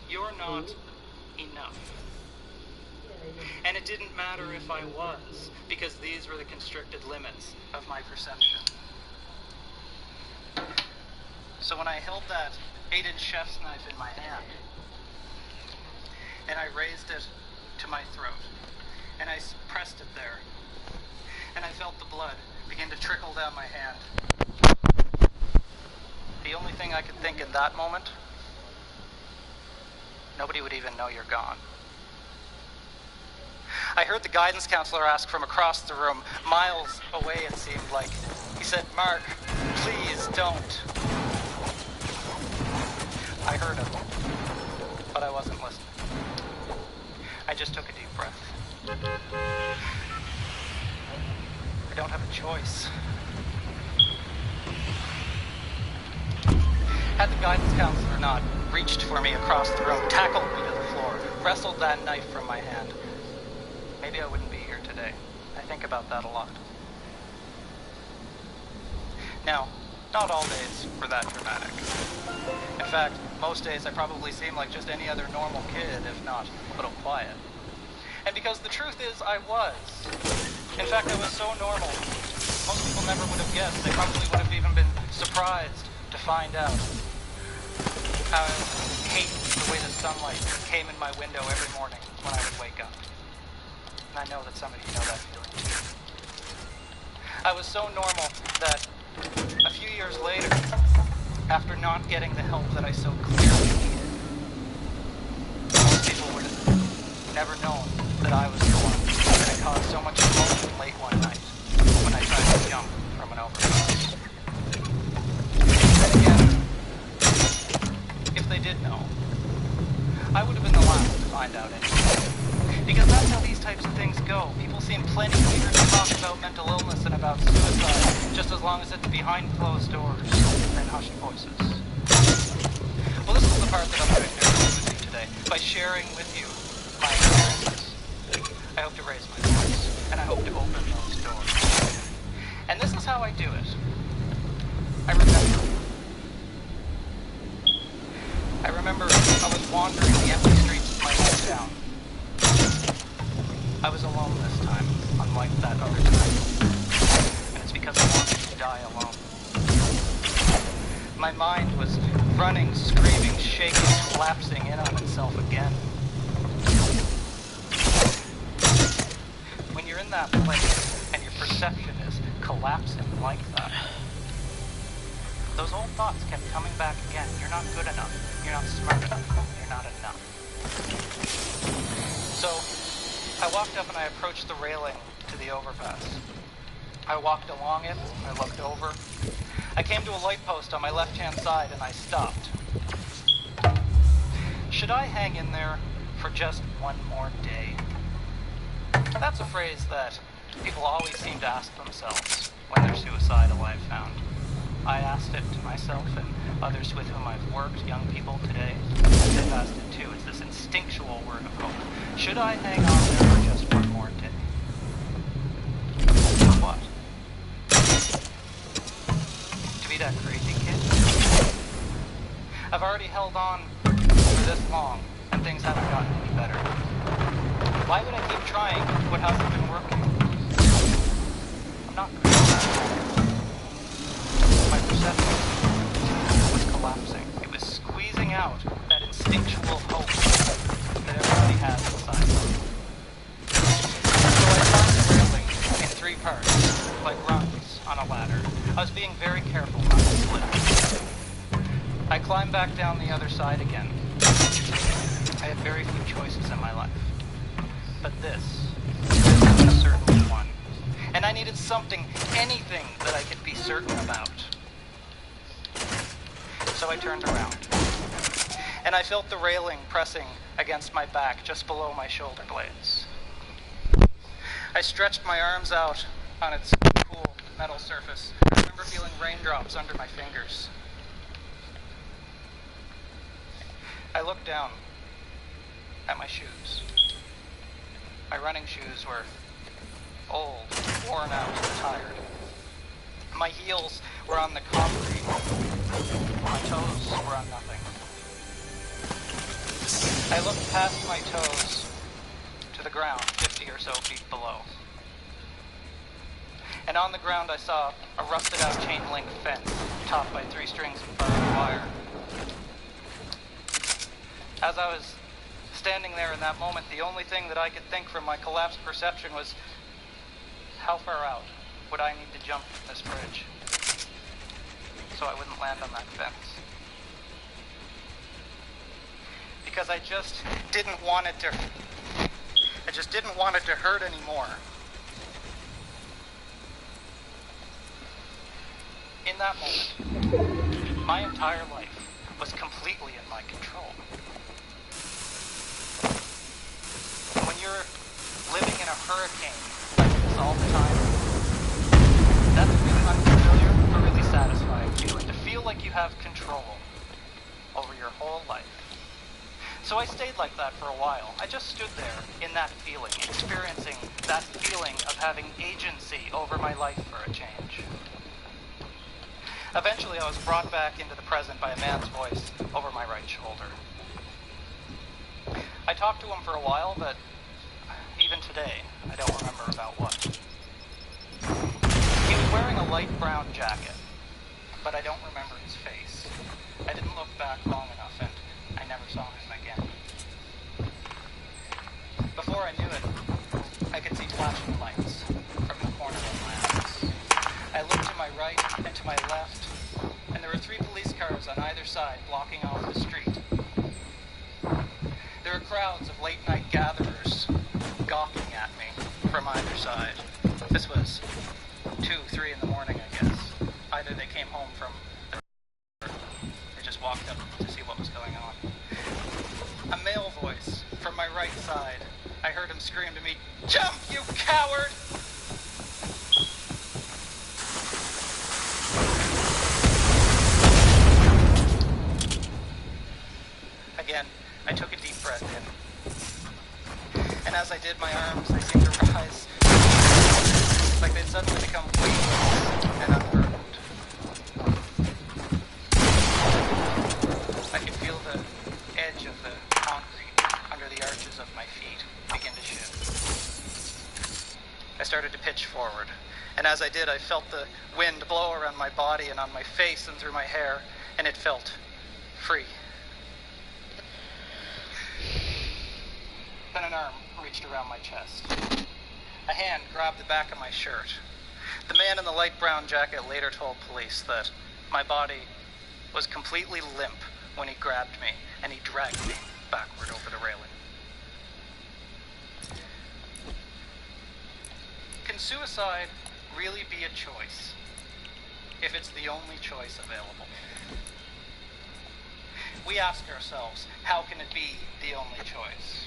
[SPEAKER 17] You're not enough. And it didn't matter if I was, because these were the constricted limits of my perception. So when I held that 8-inch chef's knife in my hand, and I raised it to my throat, and I pressed it there, and I felt the blood begin to trickle down my hand. The only thing I could think in that moment, nobody would even know you're gone. I heard the guidance counselor ask from across the room, miles away it seemed like. He said, "Mark, please don't." I heard him, but I wasn't listening. I just took a deep breath. I don't have a choice. Had the guidance counselor not reached for me across the room, tackled me to the floor, wrestled that knife from my hand, maybe I wouldn't be here today. I think about that a lot. Now, not all days were that dramatic. In fact, most days I probably seem like just any other normal kid, if not a little quiet. And because the truth is, I was. In fact, I was so normal, most people never would have guessed. They probably would have even been surprised to find out how I hate the way the sunlight came in my window every morning when I would wake up. And I know that some of you know that feeling too. I was so normal that a few years later, after not getting the help that I so clearly needed, most people would have never known that I was the one that had caused so much commotion late one night when I tried to jump from an overpass. And again, if they did know, I would have been the last to find out anyway. Because that's how these types of things go. People seem plenty eager to talk about mental illness and about suicide, just as long as it's behind closed doors and hushed voices. Well, this is the part that I'm going to do with you today, by sharing with you my experiences. I hope to raise my voice, and I hope to open those doors. And this is how I do it. I remember I was wandering the empty streets of my hometown. I was alone this time, unlike that other time. And it's because I wanted to die alone. My mind was running, screaming, shaking, collapsing in on itself again. When you're in that place, and your perception is collapsing like that, those old thoughts kept coming back again. You're not good enough. You're not smart enough. You're not enough. So, I walked up and I approached the railing to the overpass. I walked along it, I looked over. I came to a light post on my left-hand side and I stopped. Should I hang in there for just one more day? That's a phrase that people always seem to ask themselves when they're suicidal, I've found. I asked it to myself and others with whom I've worked, young people today. They've asked it too. It's this instinctual word of hope. Should I hang on there for just one more day? For what? To be that crazy kid? I've already held on for this long, and things haven't gotten any better. Why would I keep trying what hasn't been working? I'm not crazy. My perception was collapsing. It was squeezing out that instinctual hope that everybody has inside them. on a ladder. I was being very careful not to slip. I climbed back down the other side again. I had very few choices in my life. But this was certainly one. And I needed something, anything that I could be certain about. So I turned around. And I felt the railing pressing against my back just below my shoulder blades. I stretched my arms out on its cool metal surface. I remember feeling raindrops under my fingers. I looked down at my shoes. My running shoes were old, worn out, and tired. My heels were on the concrete. My toes were on nothing. I looked past my toes to the ground, 50 or so feet below. And on the ground I saw a rusted out chain link fence topped by 3 strings of barbed wire. As I was standing there in that moment, the only thing that I could think from my collapsed perception was, how far out would I need to jump from this bridge so I wouldn't land on that fence? Because I just didn't want it to hurt anymore. In that moment, my entire life was completely in my control. When you're living in a hurricane like this all the time, that's a really unfamiliar but really satisfying feeling, to feel like you have control over your whole life. So I stayed like that for a while. I just stood there in that feeling, experiencing that feeling of having agency over my life for a change. Eventually, I was brought back into the present by a man's voice over my right shoulder. I talked to him for a while, but even today, I don't remember about what. He was wearing a light brown jacket, but I don't remember his face. I didn't look back long enough, and I never saw him again. Before I knew it, I could see flashing lights from the corner of my eyes. I looked to my right and to my left, and there were 3 police cars on either side blocking off the street. There were crowds of late-night gatherers gawking at me from either side. This was 2, 3 in the morning, I guess. Either they came home from the... or they just walked up to see what was going on. A male voice from my right side. I heard him scream to me, "Jump, you coward!" Again, I took a deep breath in. And as I did, my arms, they seemed to rise, like they'd suddenly become weightless and unburdened. I could feel the edge of the concrete under the arches of my feet begin to shift. I started to pitch forward, and as I did, I felt the wind blow around my body and on my face and through my hair, and it felt free. Then an arm reached around my chest. A hand grabbed the back of my shirt. The man in the light brown jacket later told police that my body was completely limp when he grabbed me, and he dragged me backward over the railing. Can suicide really be a choice if it's the only choice available? We ask ourselves, how can it be the only choice?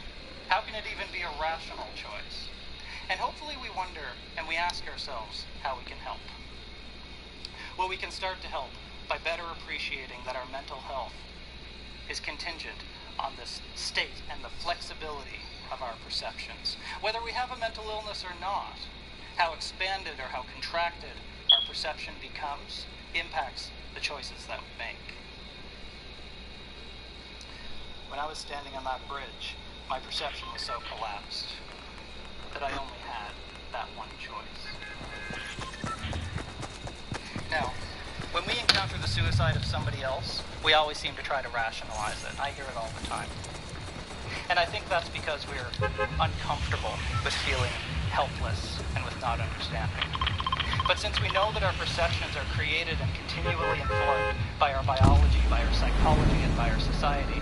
[SPEAKER 17] How can it even be a rational choice? And hopefully we wonder and we ask ourselves how we can help. Well, we can start to help by better appreciating that our mental health is contingent on this state and the flexibility of our perceptions. Whether we have a mental illness or not, how expanded or how contracted our perception becomes impacts the choices that we make. When I was standing on that bridge, my perception was so collapsed that I only had that one choice. Now, when we encounter the suicide of somebody else, we always seem to try to rationalize it. I hear it all the time. And I think that's because we're uncomfortable with feeling helpless and with not understanding. But since we know that our perceptions are created and continually informed by our biology, by our psychology, and by our society,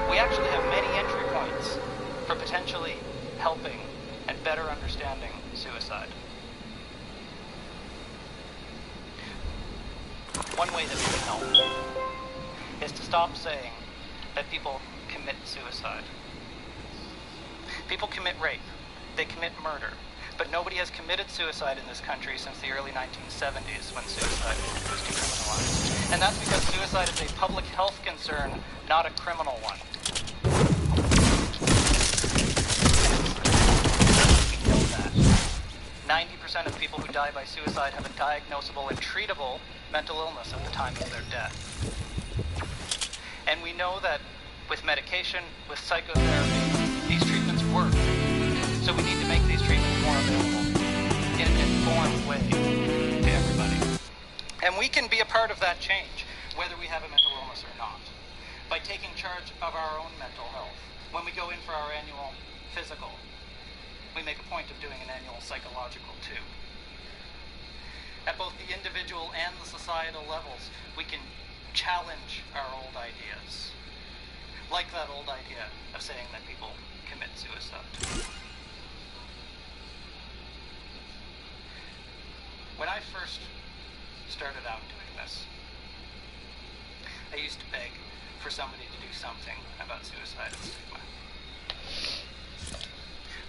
[SPEAKER 17] we actually have many entry points for potentially helping and better understanding suicide. One way that we can help is to stop saying that people commit suicide. People commit rape, they commit murder, but nobody has committed suicide in this country since the early 1970s when suicide was decriminalized. And that's because suicide is a public health concern, not a criminal one. We know that. 90% of people who die by suicide have a diagnosable and treatable mental illness at the time of their death. And we know that with medication, with psychotherapy, these treatments work. So we need to make these treatments more available in an informed way to everybody. And we can be a part of that change, whether we have a mental illness or not, by taking charge of our own mental health. When we go in for our annual physical, we make a point of doing an annual psychological too. At both the individual and the societal levels, we can challenge our old ideas. Like that old idea of saying that people commit suicide. When I first started out doing this, I used to beg for somebody to do something about suicide and stigma.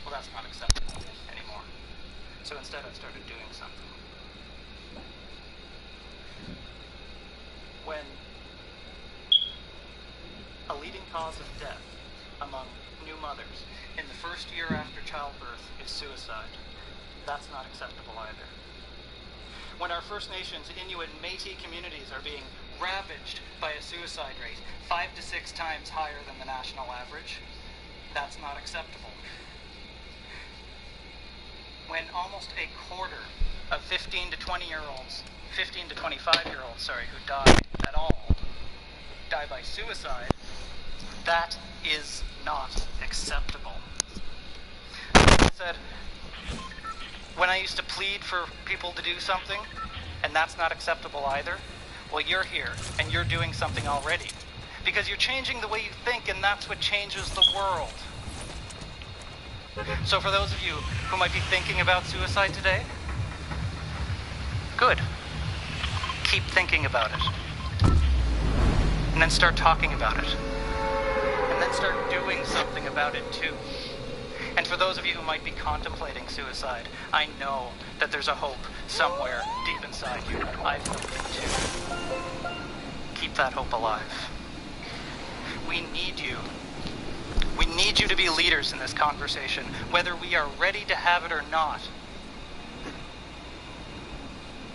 [SPEAKER 17] Well, that's not acceptable anymore. So instead I started doing something. When a leading cause of death among new mothers in the first year after childbirth is suicide, that's not acceptable either. When our First Nations, Inuit, and Métis communities are being ravaged by a suicide rate 5 to 6 times higher than the national average, that's not acceptable. When almost a quarter of 15 to 20-year-olds, 15 to 25-year-olds, who die at all, die by suicide, that is not acceptable. I said, when I used to plead for people to do something, and that's not acceptable either, well, you're here, and you're doing something already. Because you're changing the way you think, and that's what changes the world. So for those of you who might be thinking about suicide today, good. Keep thinking about it. And then start talking about it. And then start doing something about it too. And for those of you who might be contemplating suicide, I know that there's a hope somewhere deep inside you. I felt it too. Keep that hope alive. We need you. We need you to be leaders in this conversation, whether we are ready to have it or not.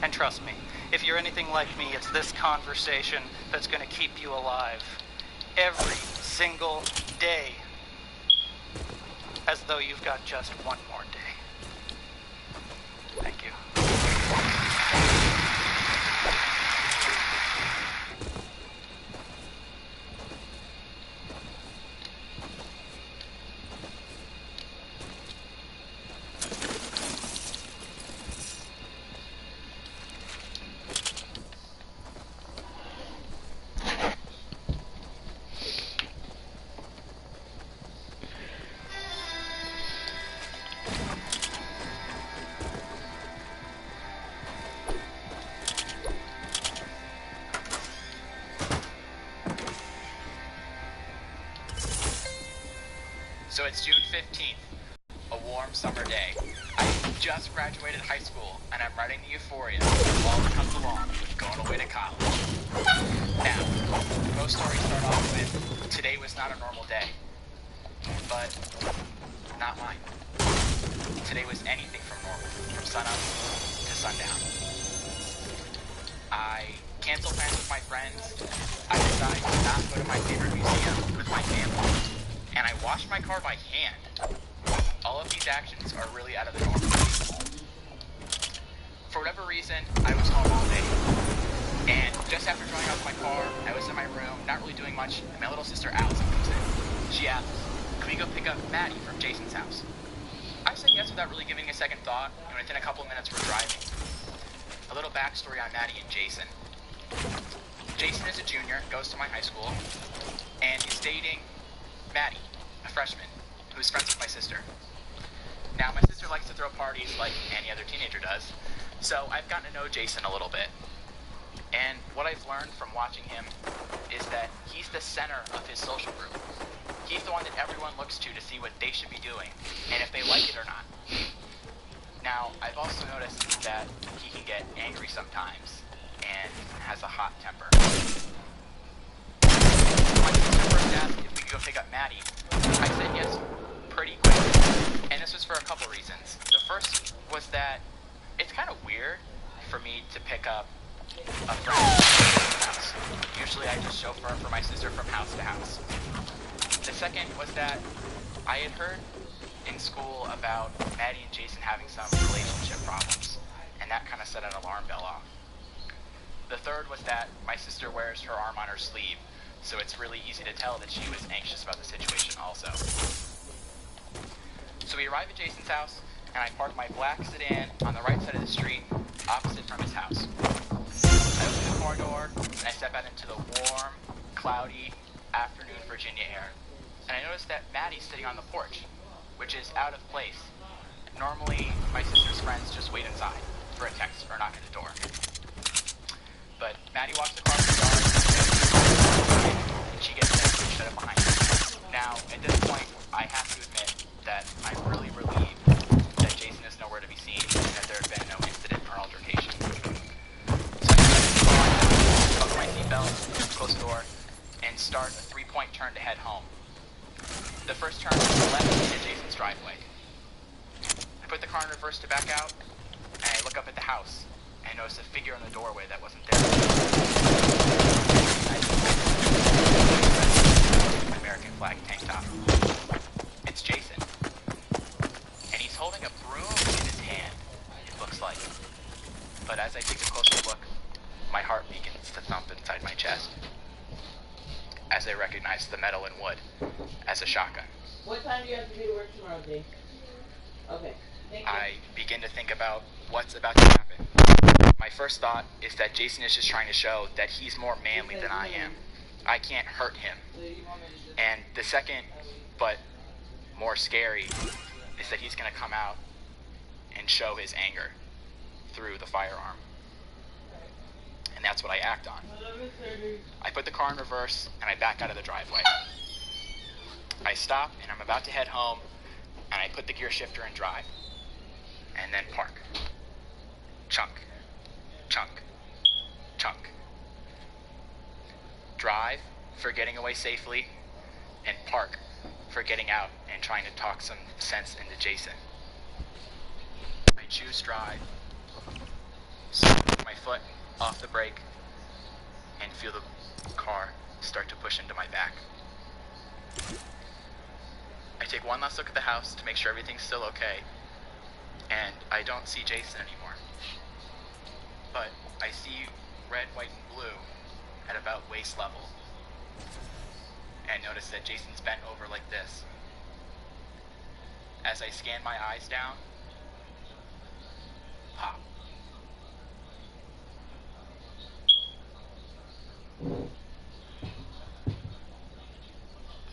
[SPEAKER 17] And trust me, if you're anything like me, it's this conversation that's going to keep you alive. Every single day. As though you've got just one more day. Thank you.
[SPEAKER 7] So it's June 15th, a warm summer day. I just graduated high school, and I'm riding the Euphoria while it comes along, going away to college. Now, most stories start off with, today was not a normal day. But not mine. Today was anything from normal, from sunup to sundown. I canceled plans with my friends. I decided to not go to my favorite museum with my family. And I washed my car by hand. All of these actions are really out of the norm. For whatever reason, I was home all day. And just after drying off my car, I was in my room, not really doing much, and my little sister Allison comes in. She asked, "Can we go pick up Maddie from Jason's house?" I said yes without really giving a second thought, and within a couple of minutes we're driving.
[SPEAKER 11] A little backstory on Maddie and Jason. Jason is a junior, goes to my high school, and is dating Maddie, a freshman, who's friends with my sister. Now, my sister likes to throw parties like any other teenager does, so I've gotten to know Jason a little bit. And what I've learned from watching him is that he's the center of his social group. He's the one that everyone looks to see what they should be doing, and if they like it or not. Now, I've also noticed that he can get angry sometimes, and has a hot temper. My sister first asked if we could go pick up Maddie. I said yes pretty quick, and this was for a couple reasons. The first was that it's kind of weird for me to pick up a friend from the house. Usually I just chauffeur for my sister from house to house. The second was that I had heard in school about Maddie and Jason having some relationship problems, and that kind of set an alarm bell off. The third was that my sister wears her arm on her sleeve, so it's really easy to tell that she was anxious about the situation also. So we arrive at Jason's house, and I park my black sedan on the right side of the street, opposite from his house. I open the car door, and I step out into the warm, cloudy, afternoon Virginia air. And I notice that Maddie's sitting on the porch, which is out of place. Normally, my sister's friends just wait inside for a text or knock at the door. But Maddie walks across the yard, and she gets there to shut it behind her. Now, at this point, I have to admit that I'm really relieved that Jason is nowhere to be seen and that there had been no incident or altercation. So I buckle my seatbelt, close the door, and start a 3-point turn to head home. The first turn is to the left into Jason's driveway. I put the car in reverse to back out, and I look up at the house and notice a figure in the doorway that wasn't there. American flag tank top. It's Jason. And he's holding a broom in his hand, it looks like. But as I take a closer look, my heart begins to thump inside my chest, as I recognize the metal and wood as a shotgun.
[SPEAKER 18] What time do you have to be to work tomorrow, Dave? Okay. Thank you.
[SPEAKER 11] I begin to think about what's about to happen. My first thought is that Jason is just trying to show that he's more manly than I am. I can't hurt him. And the second, but more scary, is that he's going to come out and show his anger through the firearm. And that's what I act on. I put the car in reverse and I back out of the driveway. I stop and I'm about to head home, and I put the gear shifter in drive and then park. Chunk, chunk, chunk. Drive for getting away safely, and park for getting out and trying to talk some sense into Jason. I choose drive, slip my foot off the brake, and feel the car start to push into my back. I take one last look at the house to make sure everything's still okay, and I don't see Jason anymore. But I see red, white, and blue at about waist level, and notice that Jason's bent over like this. As I scan my eyes down, pop.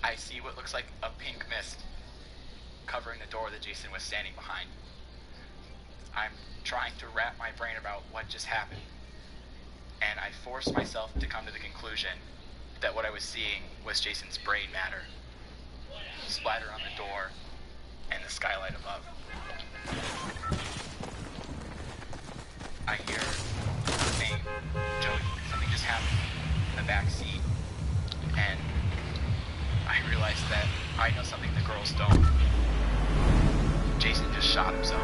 [SPEAKER 11] I see what looks like a pink mist covering the door that Jason was standing behind. I'm trying to wrap my brain about what just happened, and I force myself to come to the conclusion that what I was seeing was Jason's brain matter splattered on the door and the skylight above. I hear her name, Jody. Something just happened in the back seat, and I realize that I know something the girls don't. Jason just shot himself.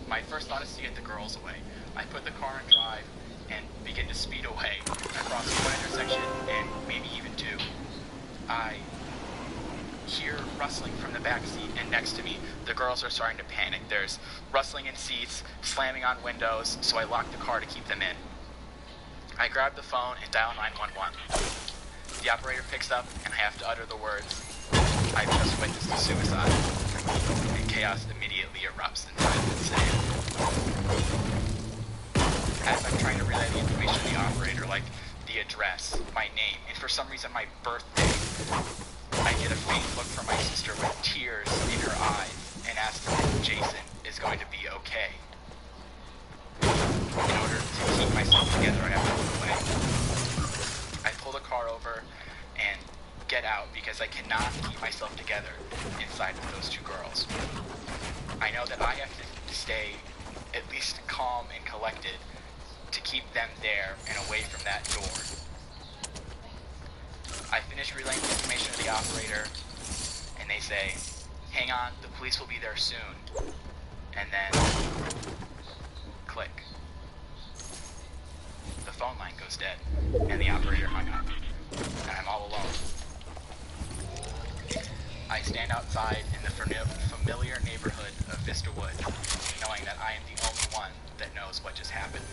[SPEAKER 11] My first thought is to get the girls away. I put the car in drive and begin to speed away across one intersection and maybe even two. I hear rustling from the back seat, and next to me, the girls are starting to panic. There's rustling in seats, slamming on windows, so I lock the car to keep them in. I grab the phone and dial 911. The operator picks up, and I have to utter the words, "I've just witnessed a suicide." and chaos immediately erupts inside the city. As I'm trying to relay the information to the operator, like the address, my name, and for some reason my birthday, I get a faint look from my sister with tears in her eyes and asks if Jason is going to be okay. In order to keep myself together, I have to move away. I pull the car over and get out because I cannot keep myself together inside with those two girls. I know that I have to stay at least calm and collected to keep them there and away from that door. I finish relaying the information to the operator, and they say, hang on, the police will be there soon. And then, click. The phone line goes dead, and the operator hung up, and I'm all alone. I stand outside in the familiar neighborhood of Vista Wood, knowing that I am the only one that knows what just happened.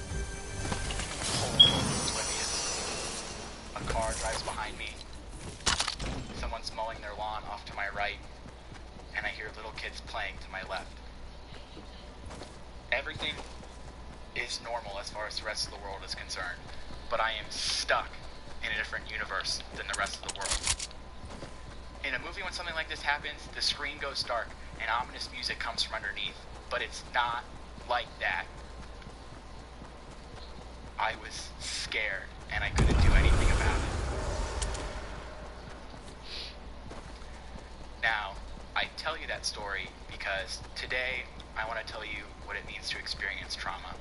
[SPEAKER 11] Holy oblivious. A car drives behind me. Someone's mowing their lawn off to my right, and I hear little kids playing to my left. Everything is normal as far as the rest of the world is concerned, but I am stuck in a different universe than the rest of the world. In a movie, when something like this happens, the screen goes dark and ominous music comes from underneath, but it's not like that. I was scared, and I couldn't do anything about it. Now, I tell you that story because today I want to tell you what it means to experience trauma.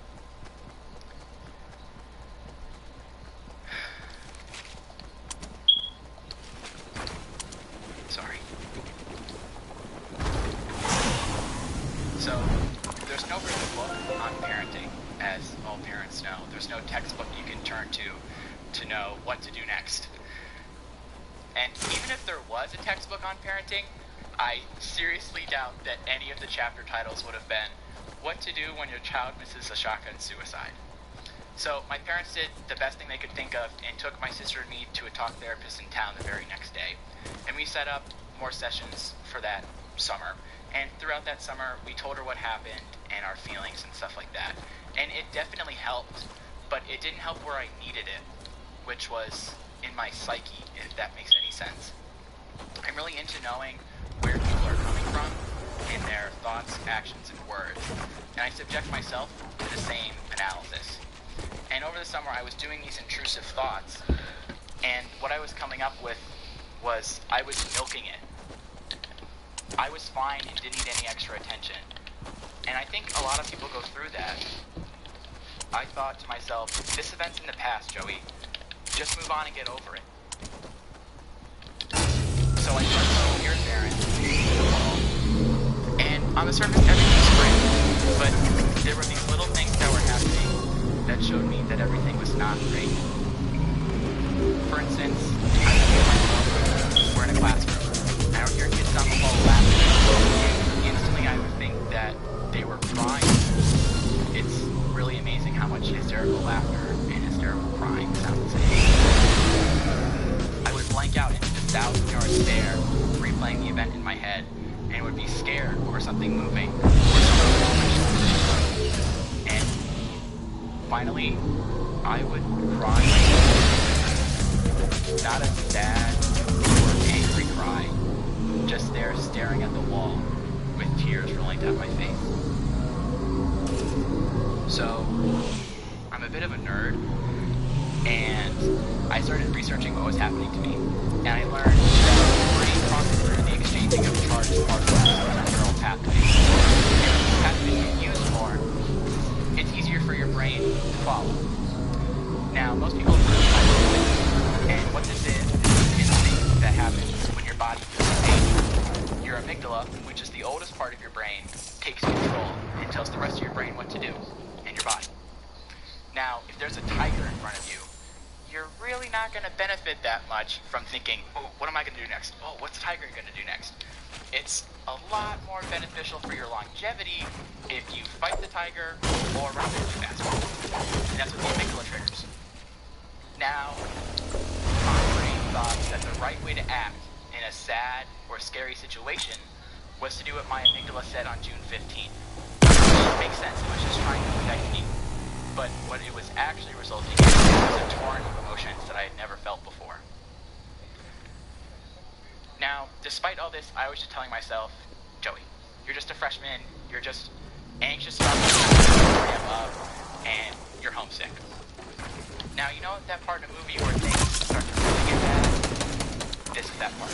[SPEAKER 11] Sorry. So, there's no written book on parenting, as all parents know. There's no textbook you can turn to know what to do next. And even if there was a textbook on parenting, I seriously doubt that any of the chapter titles would have been What to Do When Your Child Misses a Shotgun Suicide. So my parents did the best thing they could think of and took my sister and me to a talk therapist in town the very next day. And we set up more sessions for that summer. And throughout that summer, we told her what happened and our feelings and stuff like that. And it definitely helped, but it didn't help where I needed it, which was in my psyche, if that makes any sense. I'm really into knowing where people are coming from in their thoughts, actions, and words, and I subject myself to the same analysis. And over the summer, I was doing these intrusive thoughts, and what I was coming up with was I was milking it. I was fine and didn't need any extra attention. And I think a lot of people go through that. I thought to myself, this event's in the past, Joey. Just move on and get over it. So I started to hear Darren. And on the surface, everything was great. But there were these little things that were happening that showed me that everything was not great. For instance, we're in a classroom. I would hear kids down the hall laughing. Instantly, I would think that they were crying. It's really amazing how much hysterical laughter and hysterical crying sound the same. I would blank out into this 1,000-yard stare, replaying the event in my head, and would be scared over something moving. And finally, I would cry. Not a sad or angry cry, just there staring at the wall with tears rolling down my face. So, I'm a bit of a nerd, and I started researching what was happening to me, and I learned that the brain processes through the exchanging of charged particles in neural pathways. And if these pathways get used more, it's easier for your brain to follow. Now, most people have heard of hypnosis, and what this is an instinct that happens when your body feels pain. Your amygdala, which is the oldest part of your brain, takes control and tells the rest of your brain what to do in your body. Now, if there's a tiger in front of you, you're really not going to benefit that much from thinking, oh, what am I going to do next? Oh, what's the tiger going to do next? It's a lot more beneficial for your longevity if you fight the tiger or run really fast. And that's what the amygdala triggers. Now, my brain thought that the right way to act in a sad or scary situation was to do what my amygdala said on June 15th. It makes sense, it was just trying to protect me. But what it was actually resulting in was a torrent of emotions that I had never felt before. Now, despite all this, I was just telling myself, Joey, you're just a freshman, you're just anxious about the ramp up, and you're homesick. Now, you know that part in a movie where things start to really get bad? This is that part.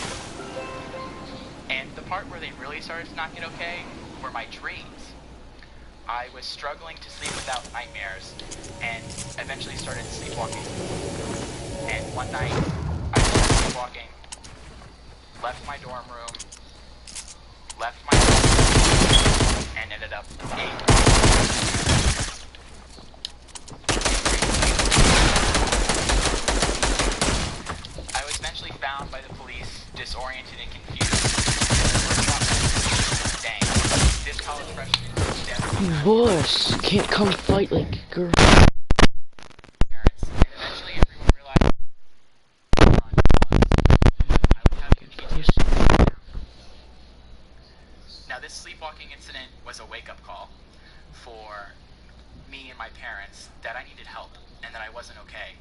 [SPEAKER 11] And the part where they really started to not get okay were my dreams. I was struggling to sleep without nightmares, and eventually started sleepwalking. And one night, I started sleepwalking, left my dorm room, left my room, and ended up I was eventually found by the police, disoriented and confused. Dang, this college freshman is definitely
[SPEAKER 1] Boss, can't come fight like a girl.
[SPEAKER 11] parents, and eventually everyone realized I would have you PTSD. Now this sleepwalking incident was a wake-up call for me and my parents that I needed help and that I wasn't okay.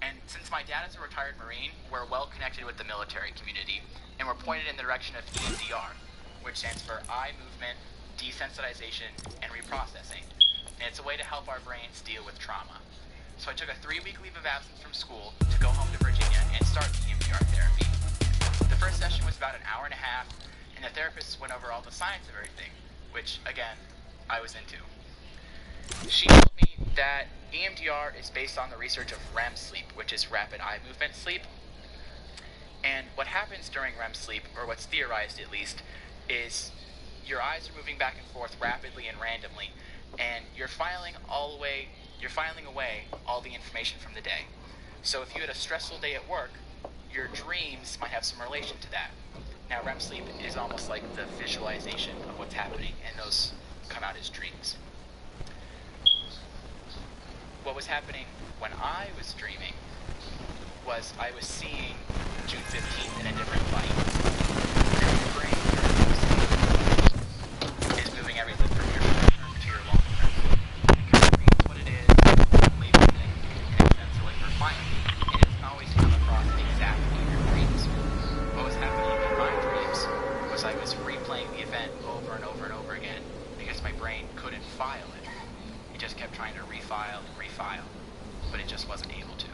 [SPEAKER 11] And since my dad is a retired Marine, we're well connected with the military community, and we're pointed in the direction of EMDR, which stands for eye movement, desensitization, and reprocessing. And it's a way to help our brains deal with trauma. So I took a 3-week leave of absence from school to go home to Virginia and start EMDR therapy. The first session was about an hour and a half, and the therapist went over all the science of everything, which, again, I was into. She told me that EMDR is based on the research of REM sleep, which is rapid eye movement sleep. And what happens during REM sleep, or what's theorized at least, is your eyes are moving back and forth rapidly and randomly, and you're filing away all the information from the day. So if you had a stressful day at work, your dreams might have some relation to that. Now REM sleep is almost like the visualization of what's happening, and those come out as dreams. What was happening when I was dreaming was I was seeing June 15th in a different light. Your brain is moving everything from your short term to your long term. It kind of reads what it is, labels it, and it sends away for finding. It doesn't always come across exactly in your dreams. What was happening in my dreams was I was replaying the event over and over and over again because my brain couldn't file it. It just kept trying to refile, but it just wasn't able to.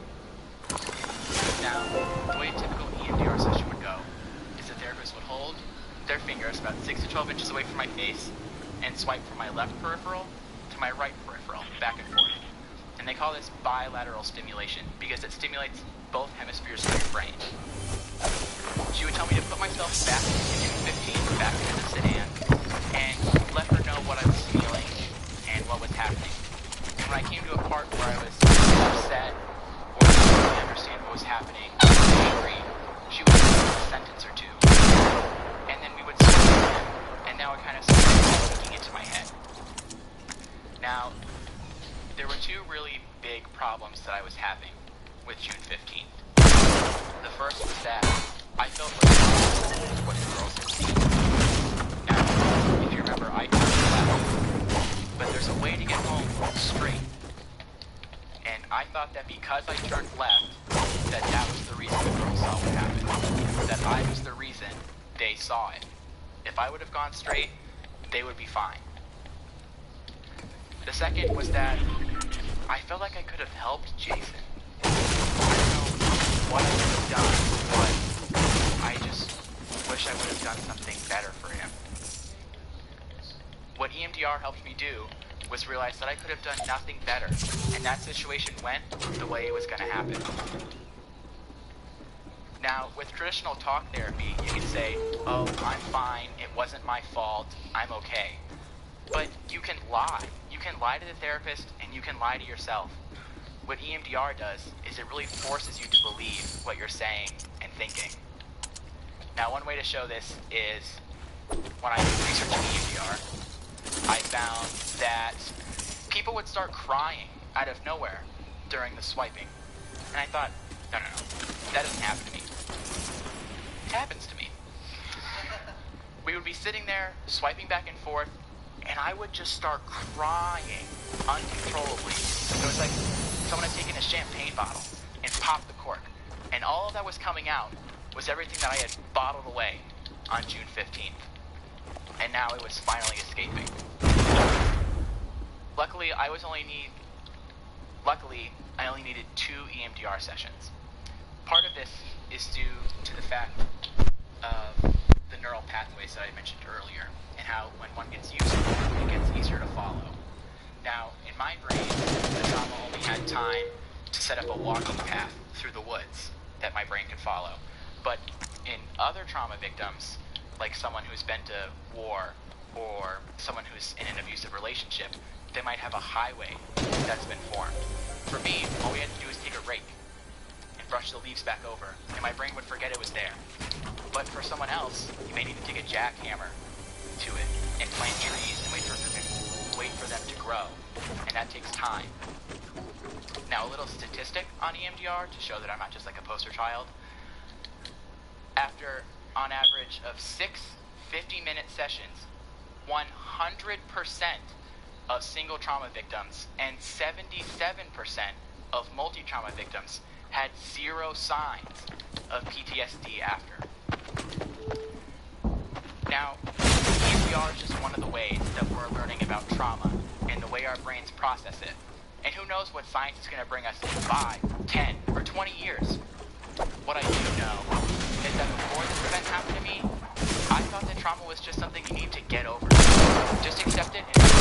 [SPEAKER 11] Now, the way a typical EMDR session would go is the therapist would hold their fingers about 6 to 12 inches away from my face and swipe from my left peripheral to my right peripheral, back and forth. And they call this bilateral stimulation because it stimulates both hemispheres of your brain. She would tell me to put myself back into June 15th, back into the sedan, and let her know what I was feeling and what was happening. And when I came to a part where I was upset or didn't really understand what was happening, I was angry, she would say a sentence or two. And then we would switch again, and now it kind of started looking into my head. Now, there were two really big problems that I was having with June 15th. The first was that I felt like what the girls had seen. Now, if you remember, I turned left, but there's a way to get home straight. And I thought that because I turned left, that was the reason the girls saw what happened. That I was the reason they saw it. If I would have gone straight, they would be fine. The second was that I felt like I could have helped Jason. I don't know what I could have done, but I just wish I would have done something better for him. What EMDR helped me do was realize that I could have done nothing better, and that situation went the way it was going to happen. Now, with traditional talk therapy, you can say, oh, I'm fine, it wasn't my fault, I'm okay. But you can lie. You can lie to the therapist, and you can lie to yourself. What EMDR does is it really forces you to believe what you're saying and thinking. Now, one way to show this is when I researched EMDR, I found that people would start crying out of nowhere during the swiping. And I thought, no, that doesn't happen to me. It happens to me. We would be be sitting there, swiping back and forth, and I would just start crying uncontrollably. It was like someone had taken a champagne bottle and popped the cork, and all that was coming out was everything that I had bottled away on June 15th. And now it was finally escaping. Luckily, I only needed 2 EMDR sessions. Part of this is due to the fact of the neural pathways that I mentioned earlier, and how when one gets used to it, it gets easier to follow. Now, in my brain, the trauma only had time to set up a walking path through the woods that my brain could follow. But in other trauma victims, like someone who's been to war or someone who's in an abusive relationship, they might have a highway that's been formed. For me, all we had to do was take a rake and brush the leaves back over, and my brain would forget it was there. But for someone else, you may need to take a jackhammer to it and plant trees and wait for them to grow, and that takes time. Now, a little statistic on EMDR to show that I'm not just like a poster child. After, on average, of 6 50-minute sessions, 100% of single trauma victims and 77% of multi-trauma victims had 0 signs of PTSD after. Now, EMDR is just one of the ways that we're learning about trauma and the way our brains process it. And who knows what science is going to bring us in 5, 10, or 20 years. What I do know is that before this event happened to me, I thought that trauma was just something you need to get over. Just accept it and move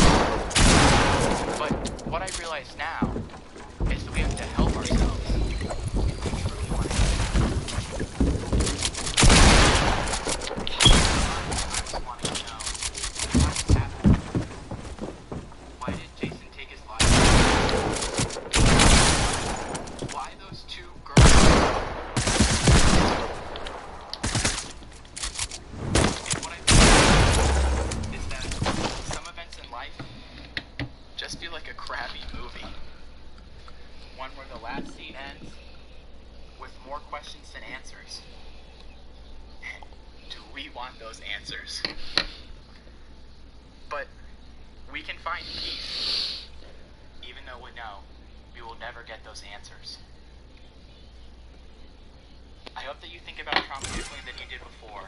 [SPEAKER 11] on. But what I realize now is that we have to help ourselves. I hope that you think about trauma differently than you did before.